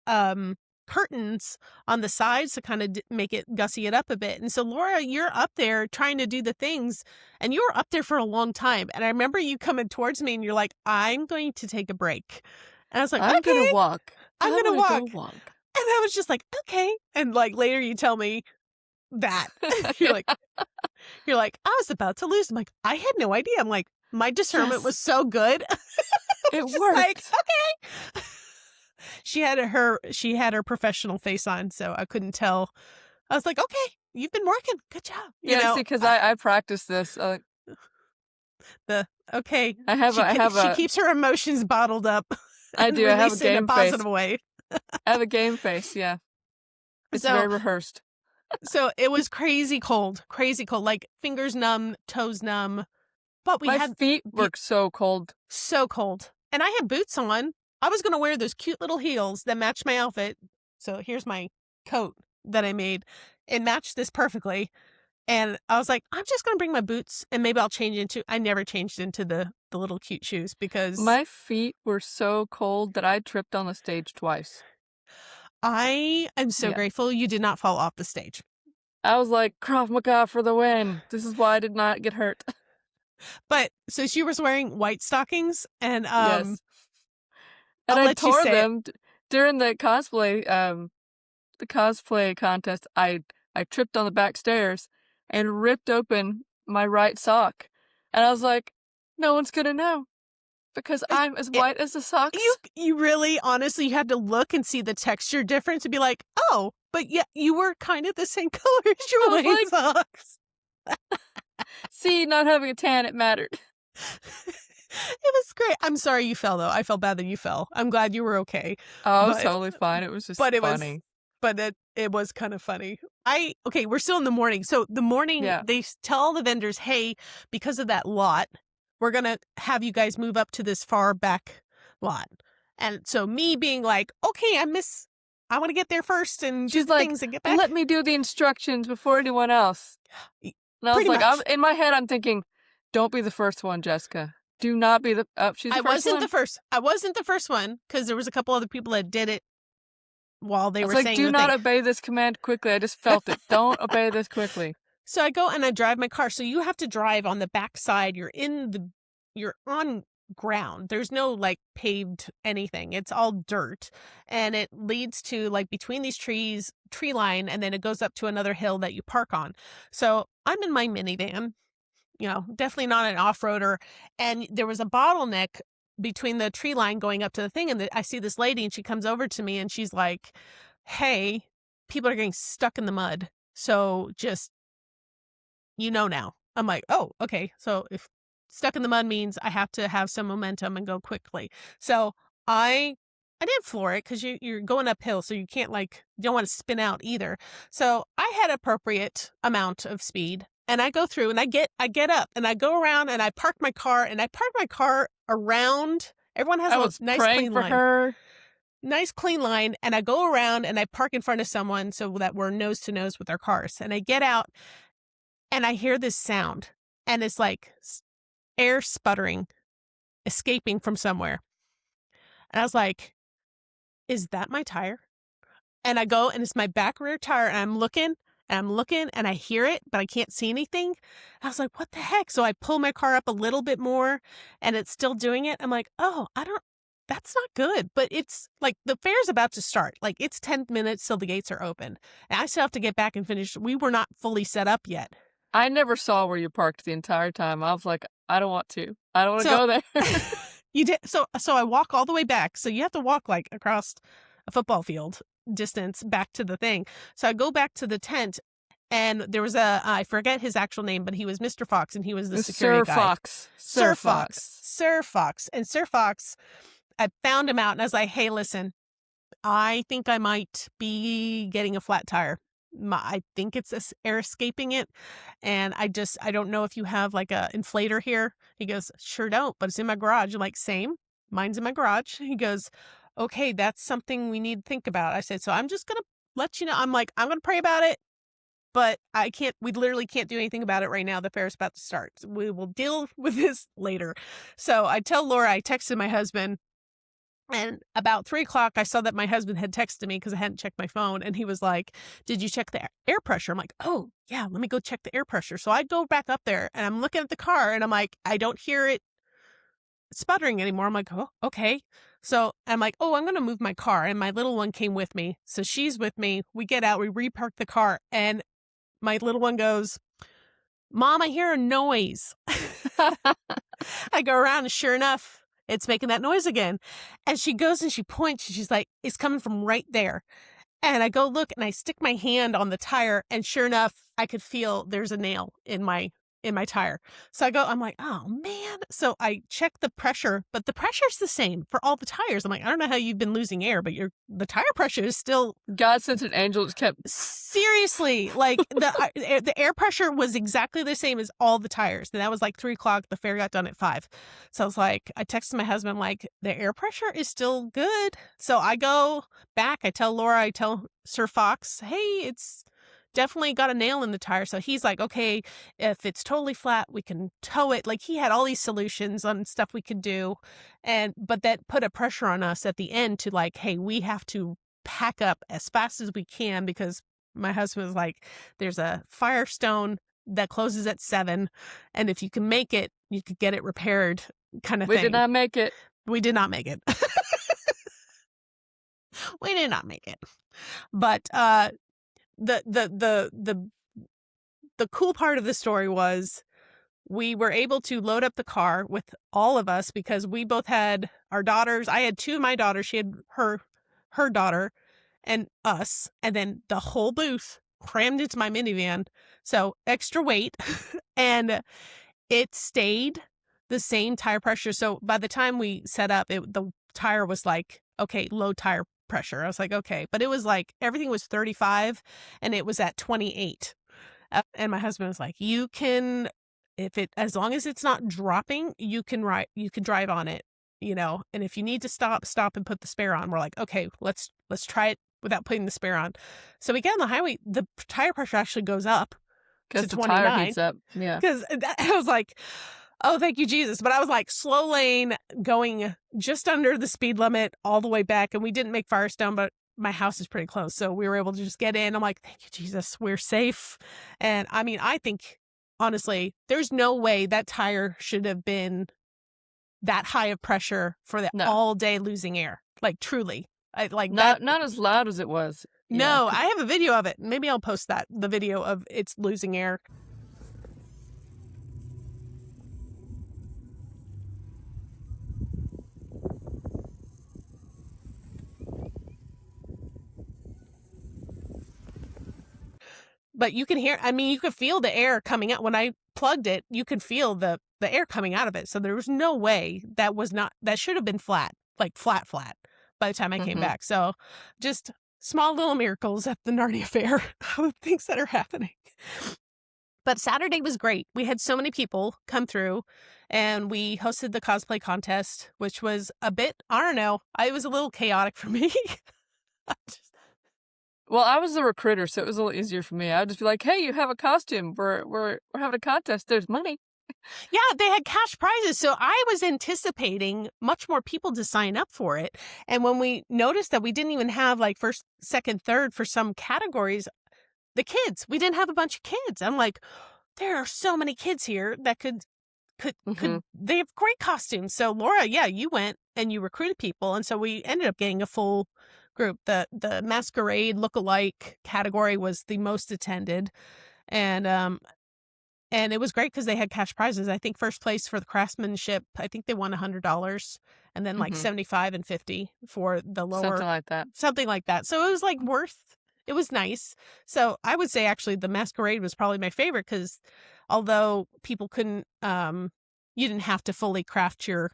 curtains on the sides to kind of make it gussy it up a bit. And so Laura, you're up there trying to do the things, and you were up there for a long time. And I remember you coming towards me and you're like, I'm going to take a break. And I was like, I'm okay, gonna walk. I'm gonna go walk. And I was just like, okay. And like later you tell me that you're like, I was about to lose. I'm like, I had no idea. I'm like, my discernment was so good. It worked. Like, okay. She had her professional face on, so I couldn't tell. I was like, okay, you've been working. Good job. See, because I practiced this. Okay. I have she keeps her emotions bottled up. I do. I have a game in a positive way. I have a game face. Yeah, it's very rehearsed. So it was crazy cold, like fingers numb, toes numb. But my feet were so cold. So cold. And I had boots on. I was going to wear those cute little heels that match my outfit. So here's my coat that I made. It matched this perfectly. And I was like, I'm just going to bring my boots and maybe I'll change into... I never changed into the little cute shoes because... My feet were so cold that I tripped on the stage twice. I am so grateful you did not fall off the stage. I was like, Krav Maga for the win. This is why I did not get hurt. But so she was wearing white stockings and yes. And I tore them during the cosplay contest. I tripped on the back stairs and ripped open my right sock. And I was like, no one's gonna know because I'm as white as the socks. You really, honestly, you had to look and see the texture difference and be like, oh, but yeah, you were kind of the same color as your white socks. See, not having a tan, it mattered. It was great. I'm sorry you fell, though. I felt bad that you fell. I'm glad you were okay. Oh, I was totally fine. It was just funny. It was kind of funny. We're still in the morning. So the morning, they tell all the vendors, hey, because of that lot, we're going to have you guys move up to this far back lot. And so me being like, okay, I want to get there first and do things and get back. Let me do the instructions before anyone else. And I was like, in my head, I'm thinking, don't be the first one, Jessica. Do not be the... she's the first one. I wasn't the first one because there was a couple other people that did it while they were saying do not obey this command quickly. I just felt it. Don't obey this quickly. So I go and I drive my car. So you have to drive on the back side. You're you're on ground. There's no like paved anything. It's all dirt. And it leads to like between these trees, tree line, and then it goes up to another hill that you park on. So I'm in my minivan, definitely not an off-roader. And there was a bottleneck between the tree line going up to the thing. And I see this lady and she comes over to me and she's like, hey, people are getting stuck in the mud. So just, now. I'm like, oh, okay. So if stuck in the mud means I have to have some momentum and go quickly. So I didn't floor it because you're going uphill. So you can't you don't want to spin out either. So I had appropriate amount of speed. And I go through and I get up and I go around and I park my car around. Everyone has a nice clean line. Her. Nice clean line. And I go around and I park in front of someone so that we're nose to nose with our cars. And I get out and I hear this sound and it's like air sputtering, escaping from somewhere. And I was like, is that my tire? And I go and it's my back rear tire and I'm looking and I hear it, but I can't see anything. I was like, what the heck? So I pull my car up a little bit more and it's still doing it. I'm like, oh, that's not good. But it's like the fair's about to start. Like it's 10 minutes till the gates are open. And I still have to get back and finish. We were not fully set up yet. I never saw where you parked the entire time. I was like, I don't want to. I don't want to go there. You did. So I walk all the way back. So you have to walk like across a football field distance back to the thing. So I go back to the tent and there was I forget his actual name, but he was Mr. Fox and he was the security guy. Sir Fox. And Sir Fox, I found him out and I was like, hey, listen, I think I might be getting a flat tire. I think it's air escaping it. And I don't know if you have like a inflator here. He goes, sure don't, but it's in my garage. I'm like, same. Mine's in my garage. He goes, okay, that's something we need to think about. I said, so I'm just going to let you know. I'm like, I'm going to pray about it, but we literally can't do anything about it right now. The fair's about to start. We will deal with this later. So I tell Laura, I texted my husband. And about 3:00, I saw that my husband had texted me because I hadn't checked my phone. And he was like, did you check the air pressure? I'm like, oh, yeah, let me go check the air pressure. So I go back up there and I'm looking at the car and I'm like, I don't hear it sputtering anymore. I'm like, oh, okay. So I'm like, oh, I'm going to move my car. And my little one came with me. So she's with me. We get out, we repark the car. And my little one goes, Mom, I hear a noise. I go around and sure enough, it's making that noise again. And she goes and she points and she's like, it's coming from right there. And I go look and I stick my hand on the tire and sure enough, I could feel there's a nail in my tire. So I'm like, oh man. So I check the pressure, but the pressure's the same for all the tires. I'm like, I don't know how you've been losing air, but the tire pressure is still. God sent an angel that kept. Seriously, like the air pressure was exactly the same as all the tires. And that was like 3:00. The fair got done at 5. So I was like, I texted my husband, I'm like, the air pressure is still good. So I go back. I tell Laura, I tell Sir Fox, hey, it's definitely got a nail in the tire. So he's like, okay, if it's totally flat, we can tow it. Like he had all these solutions on stuff we could do. But that put a pressure on us at the end to like, hey, we have to pack up as fast as we can because my husband was like, there's a Firestone that closes at 7. And if you can make it, you could get it repaired kind of thing. We did not make it. We did not make it. We did not make it. But, the cool part of the story was we were able to load up the car with all of us because we both had our daughters. I had 2 of my daughters. She had her daughter and us. And then the whole booth crammed into my minivan. So extra weight. And it stayed the same tire pressure. So by the time we set up, the tire was like, okay, low tire pressure. I was like, okay. But it was like everything was 35 and it was at 28. And my husband was like, you can, as long as it's not dropping, you can drive on it, and if you need to stop and put the spare on. We're like, okay, let's try it without putting the spare on. So we get on the highway, the tire pressure actually goes up to 29. Because the tire heats up. Yeah. Because I was like, oh, thank you, Jesus. But I was like slow lane going just under the speed limit all the way back. And we didn't make Firestone, but my house is pretty close. So we were able to just get in. I'm like, thank you, Jesus. We're safe. And I mean, I think, honestly, there's no way that tire should have been that high of pressure for the No. all day losing air. Like truly. That. Not as loud as it was. No, I have a video of it. Maybe I'll post the video of it's losing air. But you can hear, I mean, you could feel the air coming out. When I plugged it, you could feel the air coming out of it. So there was no way that should have been flat, like flat by the time I came back. So just small little miracles at the Narnia Faire of things that are happening. But Saturday was great. We had so many people come through, and we hosted the cosplay contest, which was a bit, I don't know, it was a little chaotic for me. Well, I was the recruiter, so it was a little easier for me. I would just be like, "Hey, you have a costume. We're having a contest. There's money." Yeah, they had cash prizes. So I was anticipating much more people to sign up for it. And when we noticed that we didn't even have like first, second, third for some categories, the kids, we didn't have a bunch of kids. I'm like, there are so many kids here that could they have great costumes. So Laura, yeah, you went and you recruited people. And so we ended up getting a full group. The masquerade lookalike category was the most attended. And it was great because they had cash prizes. I think first place for the craftsmanship, I think they won $100, and then like 75 and 50 for the lower. Something like that. So it was like it was nice. So I would say actually the masquerade was probably my favorite because although people couldn't, you didn't have to fully craft your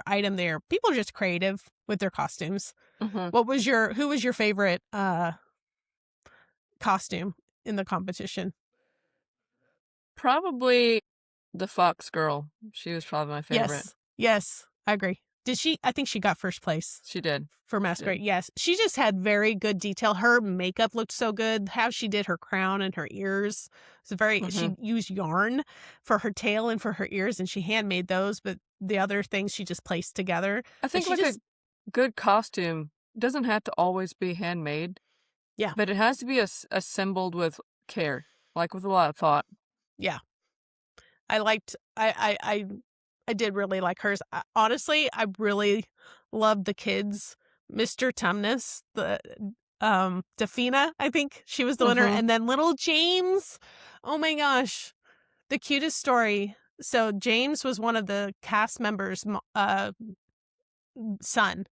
item there. People are just creative with their costumes. Who was your favorite costume in the competition? Probably the fox girl. She was probably my favorite. Yes, I agree. I think she got first place. She did. For masquerade, yes. She just had very good detail. Her makeup looked so good. How she did her crown and her ears. She used yarn for her tail and for her ears, and she handmade those, but the other things she just placed together. I think a good costume doesn't have to always be handmade. Yeah. But it has to be assembled with care, like with a lot of thought. Yeah. I did really like hers. Honestly, I really loved the kids. Mr. Tumnus, the Dafina, I think she was the winner. And then little James. Oh my gosh. The cutest story. So James was one of the cast members' son.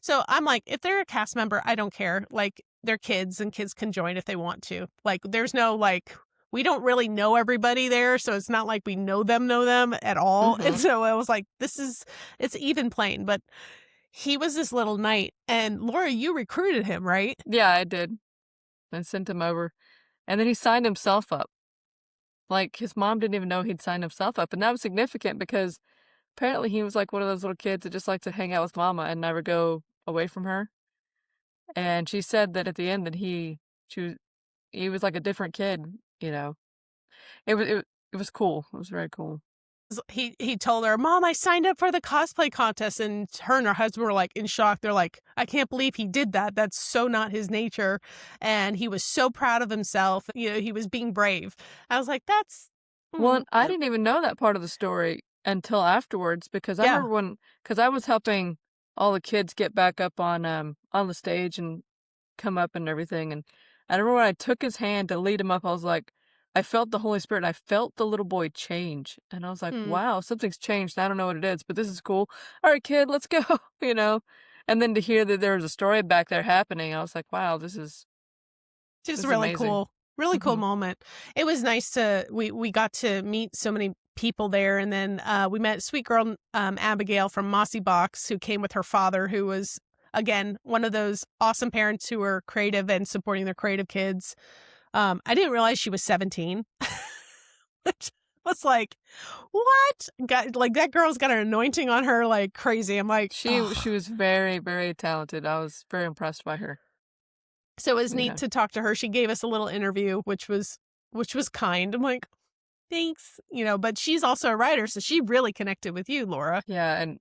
So I'm like, if they're a cast member, I don't care. Like, they're kids and kids can join if they want to. Like, there's no like, we don't really know everybody there, so it's not like we know them at all. And so I was like, it's even playing. But he was this little knight, and Laura, you recruited him, right? Yeah, I did. I sent him over, and then he signed himself up. Like, his mom didn't even know he'd signed himself up, and that was significant because apparently he was like one of those little kids that just liked to hang out with mama and never go away from her. And she said that at the end that he was like a different kid. You know, it was cool. It was very cool. He told her, "Mom, I signed up for the cosplay contest," and her and her husband were like in shock. They're like, "I can't believe he did that. That's so not his nature." And he was so proud of himself. You know, he was being brave. I was like, "That's." Well, I didn't even know that part of the story until afterwards because I remember because I was helping all the kids get back up on the stage and come up and everything, and I remember when I took his hand to lead him up, I was like, I felt the Holy Spirit. I felt the little boy change. And I was like, wow, something's changed. I don't know what it is, but this is cool. All right, kid, let's go, you know. And then to hear that there was a story back there happening, I was like, wow, this is really amazing. Cool. Really cool moment. It was nice we got to meet so many people there. And then we met sweet girl Abigail from Mossy Box, who came with her father, who was, again, one of those awesome parents who are creative and supporting their creative kids. I didn't realize she was 17. Which was like, what? Like, that girl's got an anointing on her like crazy. I'm like, she was very, very talented. I was very impressed by her. So it was neat to talk to her. She gave us a little interview, which was kind. I'm like, thanks, you know. But she's also a writer, so she really connected with you, Laura. Yeah, and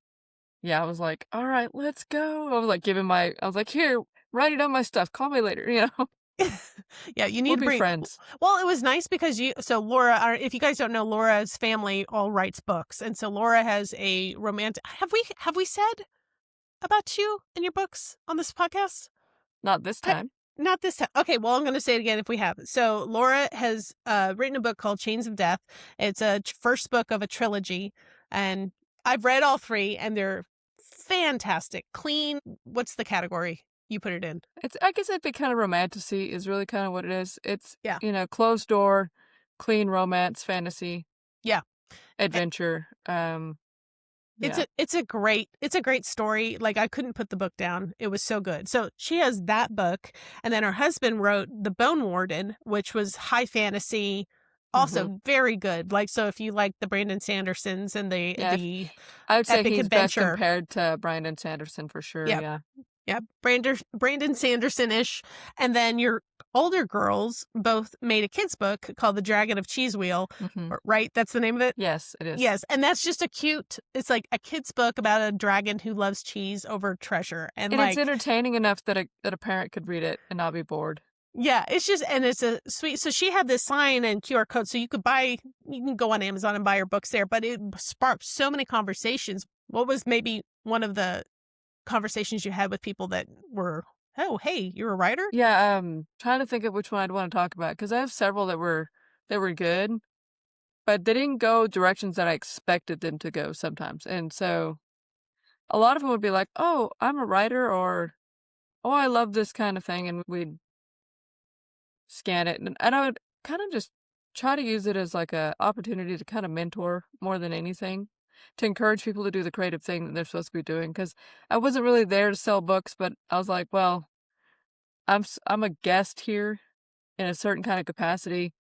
I was like, all right, let's go. I was like, here, write it on my stuff. Call me later, you know. Yeah, you need We'll to be bring. friends. Well, it was nice because Laura, if you guys don't know, Laura's family all writes books, and so Laura has a romantic. Have we said about you and your books on this podcast? Not this time. Not this time. Okay, well, I'm going to say it again if we have. So Laura has written a book called Chains of Death. It's a first book of a trilogy, and I've read all three, and they're fantastic. Clean. What's the category you put it in? I guess it'd be kind of romantasy is really kind of what it is. It's, Yeah. Closed door, clean romance, fantasy. Yeah. Adventure. It's a great story. Like, I couldn't put the book down. It was so good. So she has that book, and then her husband wrote The Bone Warden, which was high fantasy, also very good. Like, so if you like the Brandon Sandersons and the I would say epic he's adventure. best compared to Brandon Sanderson for sure. Yeah. Yeah, Brandon Sanderson-ish. And then your older girls both made a kid's book called The Dragon of Cheese Wheel, right? That's the name of it? Yes, it is. Yes, and that's just it's like a kid's book about a dragon who loves cheese over treasure. And it's entertaining enough that a parent could read it and not be bored. Yeah, it's a sweet. So she had this sign and QR code, so you can go on Amazon and buy her books there, but it sparked so many conversations. What was maybe one of the conversations you had with people that were, oh, hey, you're a writer? Yeah, trying to think of which one I'd want to talk about, because I have several that were good, but they didn't go directions that I expected them to go sometimes. And so a lot of them would be like, oh, I'm a writer, or, oh, I love this kind of thing, and we'd scan it, and I would kind of just try to use it as like a opportunity to kind of mentor more than anything, to encourage people to do the creative thing that they're supposed to be doing, because I wasn't really there to sell books, but I was like, well, I'm a guest here in a certain kind of capacity.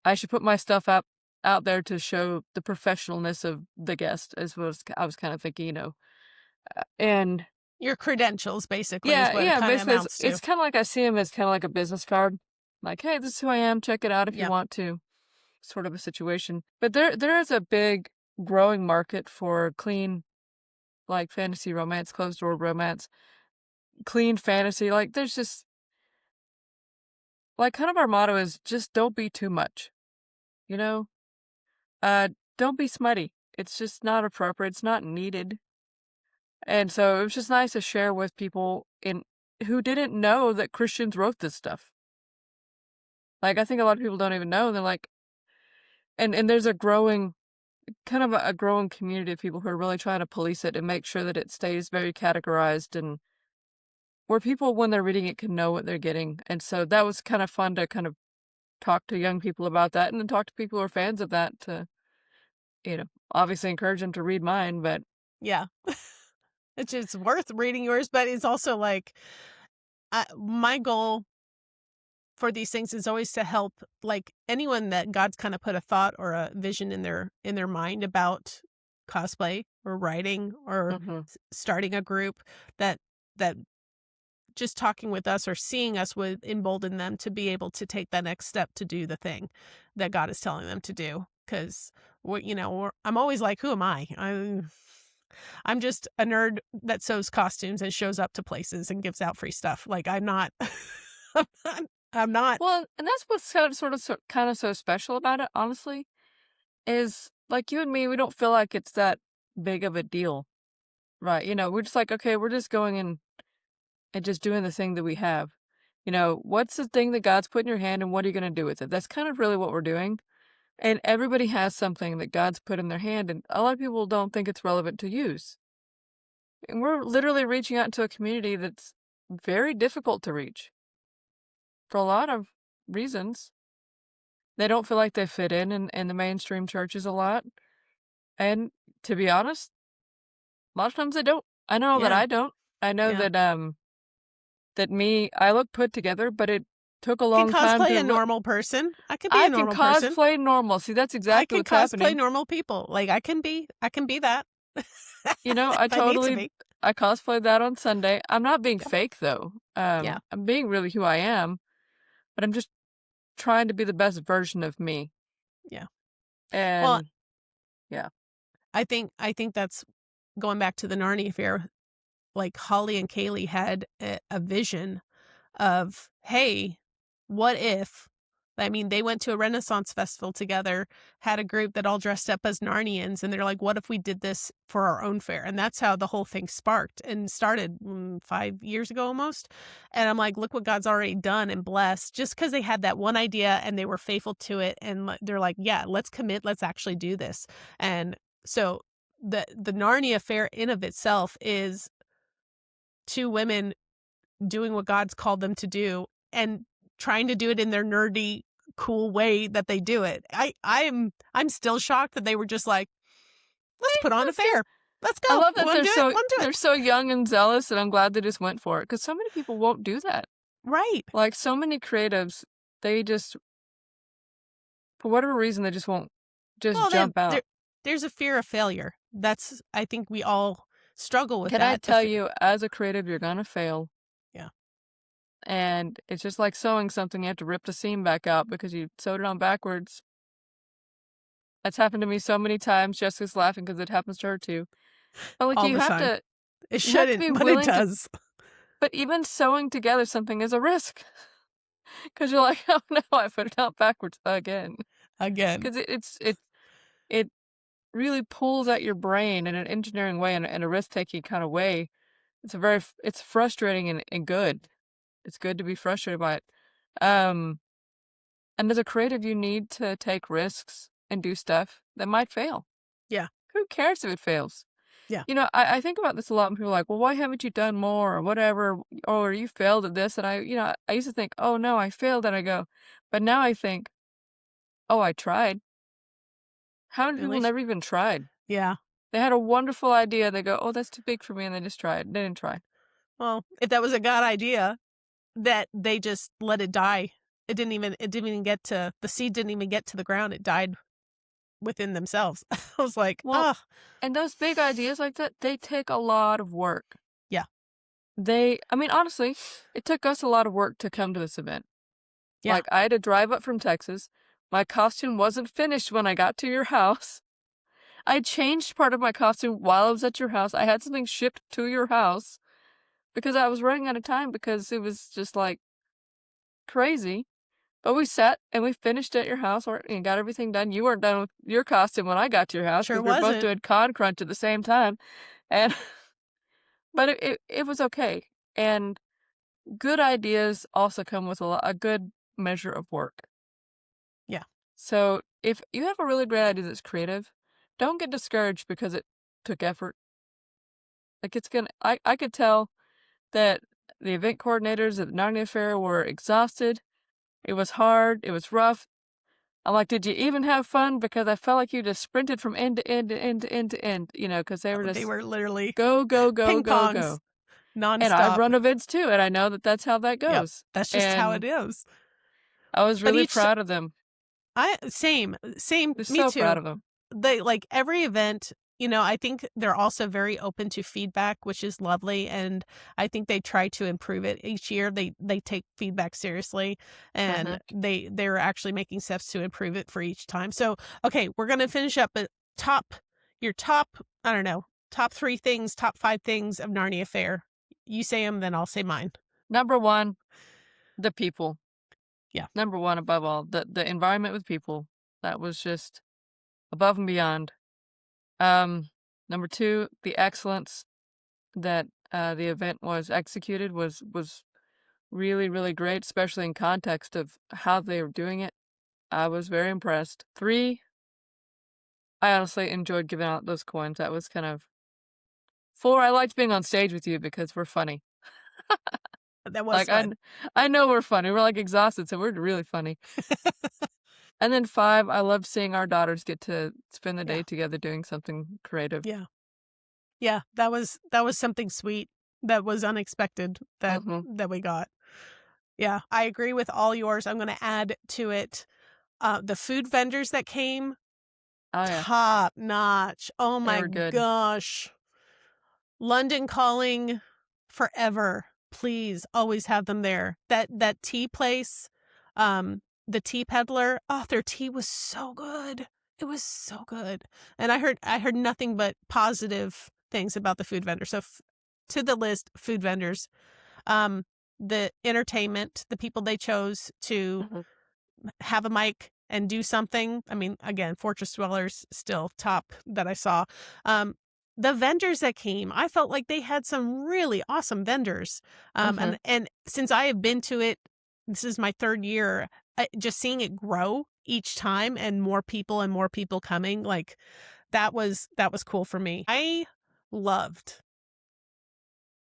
I should put my stuff out there to show the professionalness of the guest, as was I was kind of thinking, and your credentials, basically, is what it kind of basically amounts to. it's kind of like I see them as kind of like a business card, like, hey, this is who I am. Check it out if you want to, sort of a situation. But there is a big growing market for clean, like, fantasy romance, closed door romance, clean fantasy. Like, there's just, like, kind of our motto is just don't be too much, don't be smutty. It's just not appropriate. It's not needed. And so it was just nice to share with people who didn't know that Christians wrote this stuff. Like, I think a lot of people don't even know. They're like, and there's a growing community of people who are really trying to police it and make sure that it stays very categorized, and where people, when they're reading it, can know what they're getting. And so that was kind of fun to kind of talk to young people about that, and then talk to people who are fans of that to, obviously encourage them to read mine. But yeah, it's just worth reading yours. But it's also like, my goal for these things is always to help, like, anyone that God's kind of put a thought or a vision in their mind about cosplay or writing or starting a group, that just talking with us or seeing us would embolden them to be able to take that next step to do the thing that God is telling them to do. Because I'm always like, who am I? I'm just a nerd that sews costumes and shows up to places and gives out free stuff. Like, I'm not. I'm not. Well, and that's what's kind of so special about it, honestly, is like you and me, we don't feel like it's that big of a deal, right? We're just like, okay, we're just going in and just doing the thing that we have. What's the thing that God's put in your hand, and what are you going to do with it? That's kind of really what we're doing. And everybody has something that God's put in their hand, and a lot of people don't think it's relevant to use. And we're literally reaching out to a community that's very difficult to reach for a lot of reasons. They don't feel like they fit in the mainstream churches a lot. And to be honest, a lot of times they don't. I know that I don't. I know that I look put together, but it took a long time to cosplay a normal person. I can be a normal person. I can cosplay normal. See, that's exactly what's happening. I can cosplay normal people. Like, I can be that. I cosplayed that on Sunday. I'm not being fake, though. I'm being really who I am, but I'm just trying to be the best version of me. Yeah. And I think that's going back to the Narnia Faire. Like, Holly and Kaylee had a vision of, hey, what if? I mean, they went to a Renaissance festival together, had a group that all dressed up as Narnians, and they're like, what if we did this for our own fair? And that's how the whole thing sparked and started 5 years ago almost. And I'm like, look what God's already done and blessed, just because they had that one idea and they were faithful to it. And they're like, yeah, let's commit, let's actually do this. And so the Narnia Fair in of itself is two women doing what God's called them to do and trying to do it in their nerdy, cool way that they do it. I'm still shocked that they were just like, let's put on a fair. Let's go. I love that Wanna do it? Wanna do it. they're so young and zealous, and I'm glad they just went for it, because so many people won't do that. Right. Like, so many creatives, they just, for whatever reason, they just won't just jump out. There's a fear of failure. That's, I think we all struggle with Can that. I tell you, as a creative, you're gonna fail. Yeah. And it's just like sewing something. You have to rip the seam back out because you sewed it on backwards. That's happened to me so many times. Jessica's laughing because it happens to her too. But like, All you the have time. to, It you have to shouldn't, be but it willing to. does. But even sewing together something is a risk, because you're like, oh no, I put it out backwards again. Again. Because it really pulls at your brain in an engineering way, and in a risk-taking kind of way. It's frustrating and good. It's good to be frustrated by it. And as a creative, you need to take risks and do stuff that might fail. Yeah. Who cares if it fails? Yeah. You know, I think about this a lot, and people are like, well, why haven't you done more or whatever? Or you failed at this. And I used to think, oh no, I failed. And I go, but now I think, oh, I tried. How many At people least- never even tried? Yeah. They had a wonderful idea. They go, oh, that's too big for me. And they just tried. They didn't try. Well, if that was a God idea, that they just let it die. It didn't even get to, the seed didn't even get to the ground. It died within themselves. I was like, Well, and those big ideas like that, they take a lot of work. Yeah. I mean, honestly, it took us a lot of work to come to this event. Yeah. Like, I had to drive up from Texas. My costume wasn't finished when I got to your house. I changed part of my costume while I was at your house. I had something shipped to your house because I was running out of time, because it was just like crazy. But we sat and we finished at your house and got everything done. You weren't done with your costume when I got to your house, Sure because we were both wasn't. doing Con Crunch at the same time. And but it was okay. And good ideas also come with a good measure of work. Yeah. So if you have a really great idea that's creative, don't get discouraged because it took effort. Like, I could tell that the event coordinators at the Narnia Faire were exhausted. It was hard. It was rough. I'm like, did you even have fun? Because I felt like you just sprinted from end to end to end to end to end, because they were literally go, go, go, ping go, pongs go. nonstop. And I've run events too, and I know that that's how that Yep. goes. That's just how And it is. I was really proud of them. Same. Just Me so too. proud of them. They, like, every event, I think they're also very open to feedback, which is lovely, and I think they try to improve it each year. They take feedback seriously, and they're actually making steps to improve it for each time. So, okay, we're gonna finish up at your top, I don't know, top 3 things, top 5 things of Narnia Faire. You say them, then I'll say mine. Number 1, the people. Yeah. Number 1 above all, the environment with people. That was just above and beyond. Number 2, the excellence that the event was executed was really, really great, especially in context of how they were doing it. I was very impressed. 3, I honestly enjoyed giving out those coins. That was kind of... 4, I liked being on stage with you because we're funny. That was fun. I know we're funny. We're like exhausted, so we're really funny. And then 5, I loved seeing our daughters get to spend the day together doing something creative. Yeah. Yeah, that was something sweet that was unexpected that we got. Yeah, I agree with all yours. I'm going to add to it the food vendors that came. Oh, yeah. Top notch. Oh my were good. gosh. London Calling forever. Please always have them there. That tea place, the tea peddler. Oh, their tea was so good. It was so good. And I heard nothing but positive things about the food vendors. So to the list, food vendors. the entertainment, the people they chose to Mhm. have a mic and do something. I mean, again, Fortress Dwellers still top that I saw. The vendors that came, I felt like they had some really awesome vendors. Mhm. And since I have been to it, this is my third year, just seeing it grow each time and more people coming, like that was cool for me. I loved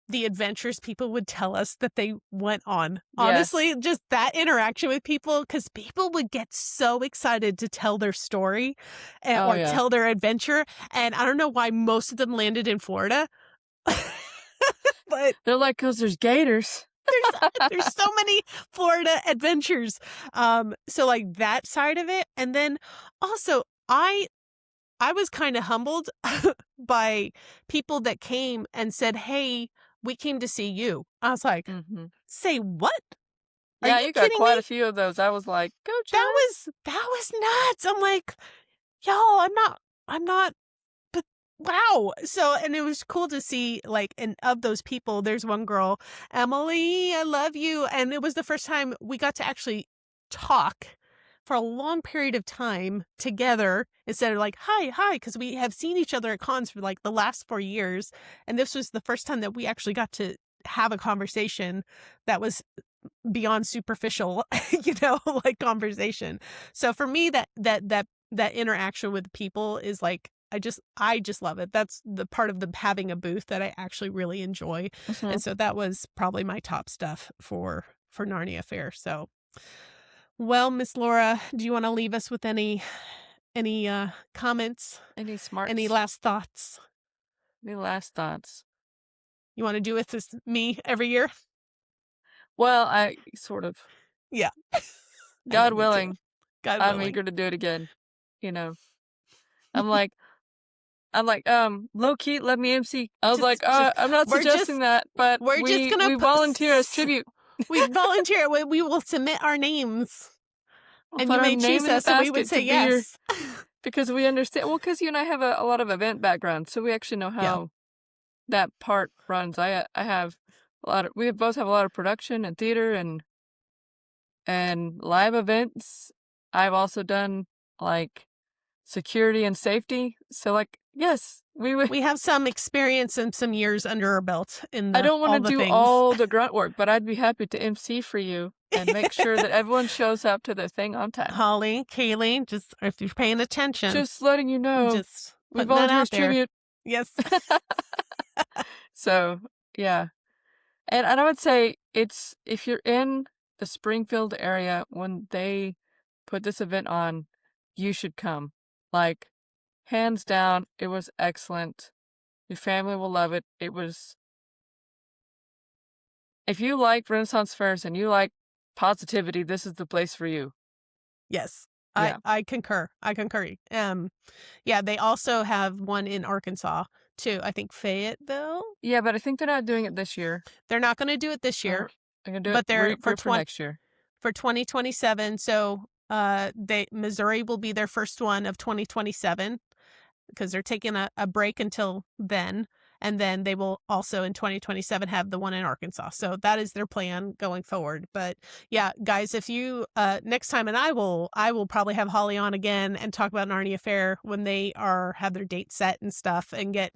the adventures people would tell us that they went on. Yes. Honestly, just that interaction with people, because people would get so excited to tell their story Oh, or yeah. tell their adventure. And I don't know why most of them landed in Florida, but They're like, 'cause there's gators. there's so many Florida adventures. So like that side of it. And then also I was kind of humbled by people that came and said, "Hey, we came to see you." I was like, Mhm. "Say what? Are Yeah, you you got kidding quite me?" a few of those. I was like, "Go, That Jess." was nuts. I'm like, "Yo, I'm not but wow." So, and it was cool to see, like, and of those people, there's one girl, Emily, I love you. And it was the first time we got to actually talk for a long period of time together instead of like, hi, because we have seen each other at cons for like the last 4 years. And this was the first time that we actually got to have a conversation that was beyond superficial, like conversation. So for me, that interaction with people is like, I just love it. That's the part of the having a booth that I actually really enjoy. Mhm. And so that was probably my top stuff for Narnia Faire. So, well, Miss Laura, do you want to leave us with any comments, Any smarts? any last thoughts? Any last thoughts? You want to do with this me every year? Well, I sort of. Yeah. I know, God me too. willing, God I'm willing. eager to do it again. You know, I'm like, low key, let me MC. I was like, I'm not we're suggesting that, but we're just gonna we volunteer as tribute. We volunteer. We will submit our names, We'll and put you our may name choose in the us, and we would basket say to be your, yes. because we understand. Well, because you and I have a lot of event background, so we actually know how that part runs. I have a lot of. We both have a lot of production and theater and live events. I've also done like security and safety. So like, yes, we would. We have some experience and some years under our belt in I don't want all to the do things. all the grunt work, but I'd be happy to MC for you and make sure that everyone shows up to their thing on time. Holly, Kaylee, just if you're paying attention, Just letting you know, just we putting that volunteer out as there. tribute. Yes. So, yeah. And I would say it's, if you're in the Springfield area when they put this event on, you should come. Like, hands down, it was excellent. Your family will love it. It was, if you like Renaissance fairs and you like positivity, this is the place for you. Yes. Yeah. I concur. Yeah, they also have one in Arkansas too. I think Fayetteville. Yeah, but I think they're not doing it this year. They're not going to do it this year, They're going to do but it they're for next year. for 2027. So, Missouri will be their first one of 2027 because they're taking a break until then. And then they will also in 2027 have the one in Arkansas. So that is their plan going forward. But yeah, guys, if you next time, and I will probably have Holly on again and talk about Narnia Faire when they have their date set and stuff, and get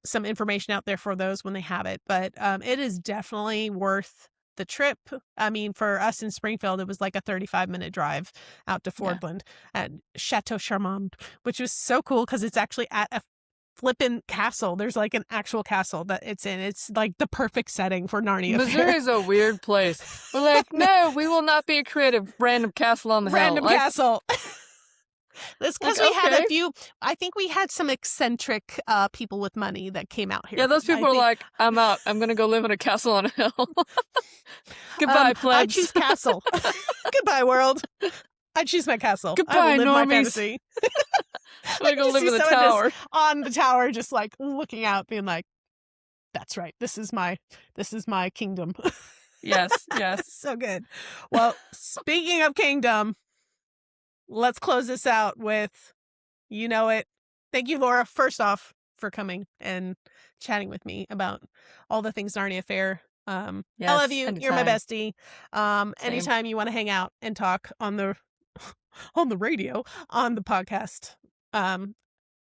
some information out there for those when they have it. But it is definitely worth the trip. I mean, for us in Springfield, it was like a 35-minute drive out to Fordland at Chateau Charmant, which was so cool because it's actually at a flippin' castle. There's like an actual castle that it's in. It's like the perfect setting for Narnia Faire. Missouri's a weird place. We're like, no, we will not be a creative random castle on the hill. Random castle. That's because we had okay. a few. I think we had some eccentric people with money that came out here. Yeah, those people are like, I'm out. I'm going to go live in a castle on a hill. Goodbye, plebs. I choose castle. Goodbye, world. I choose my castle. Goodbye, I will live normies. my fantasy. I'm going to go live in the someone tower. just on the tower, just like looking out, being like, that's right. This is my kingdom. Yes. So good. Well, speaking of kingdom, let's close this out with, you know it. Thank you, Laura, first off, for coming and chatting with me about all the things Narnia Faire. I love you. You're my anytime. bestie. Same. Anytime you want to hang out and talk on the on the radio, on the podcast.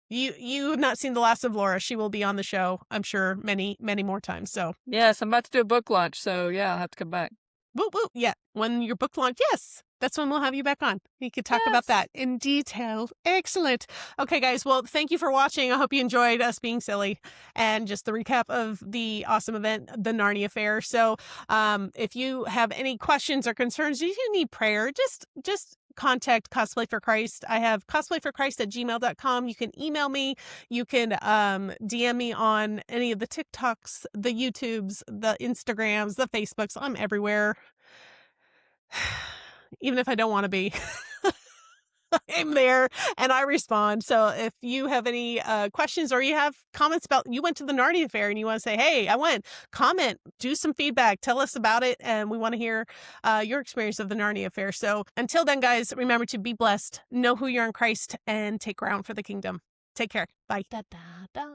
You have not seen the last of Laura. She will be on the show, I'm sure, many, many more times. So Yes, I'm about to do a book launch, so yeah, I'll have to come back. woo woo. Yeah. When your book launch, yes. That's when we'll have you back on. You could talk about Yes. that in detail. Excellent. Okay, guys. Well, thank you for watching. I hope you enjoyed us being silly and just the recap of the awesome event, the Narnia Faire. So if you have any questions or concerns, if you need prayer, just contact Cosplay for Christ. I have cosplayforchrist@gmail.com. You can email me. You can DM me on any of the TikToks, the YouTubes, the Instagrams, the Facebooks. I'm everywhere. Even if I don't want to be. I'm there and I respond. So if you have any questions or you have comments about you went to the Narnia Faire and you want to say, hey, I went, comment, do some feedback, tell us about it. And we want to hear your experience of the Narnia Faire. So until then, guys, remember to be blessed, know who you're in Christ, and take ground for the kingdom. Take care. Bye. Da, da, da.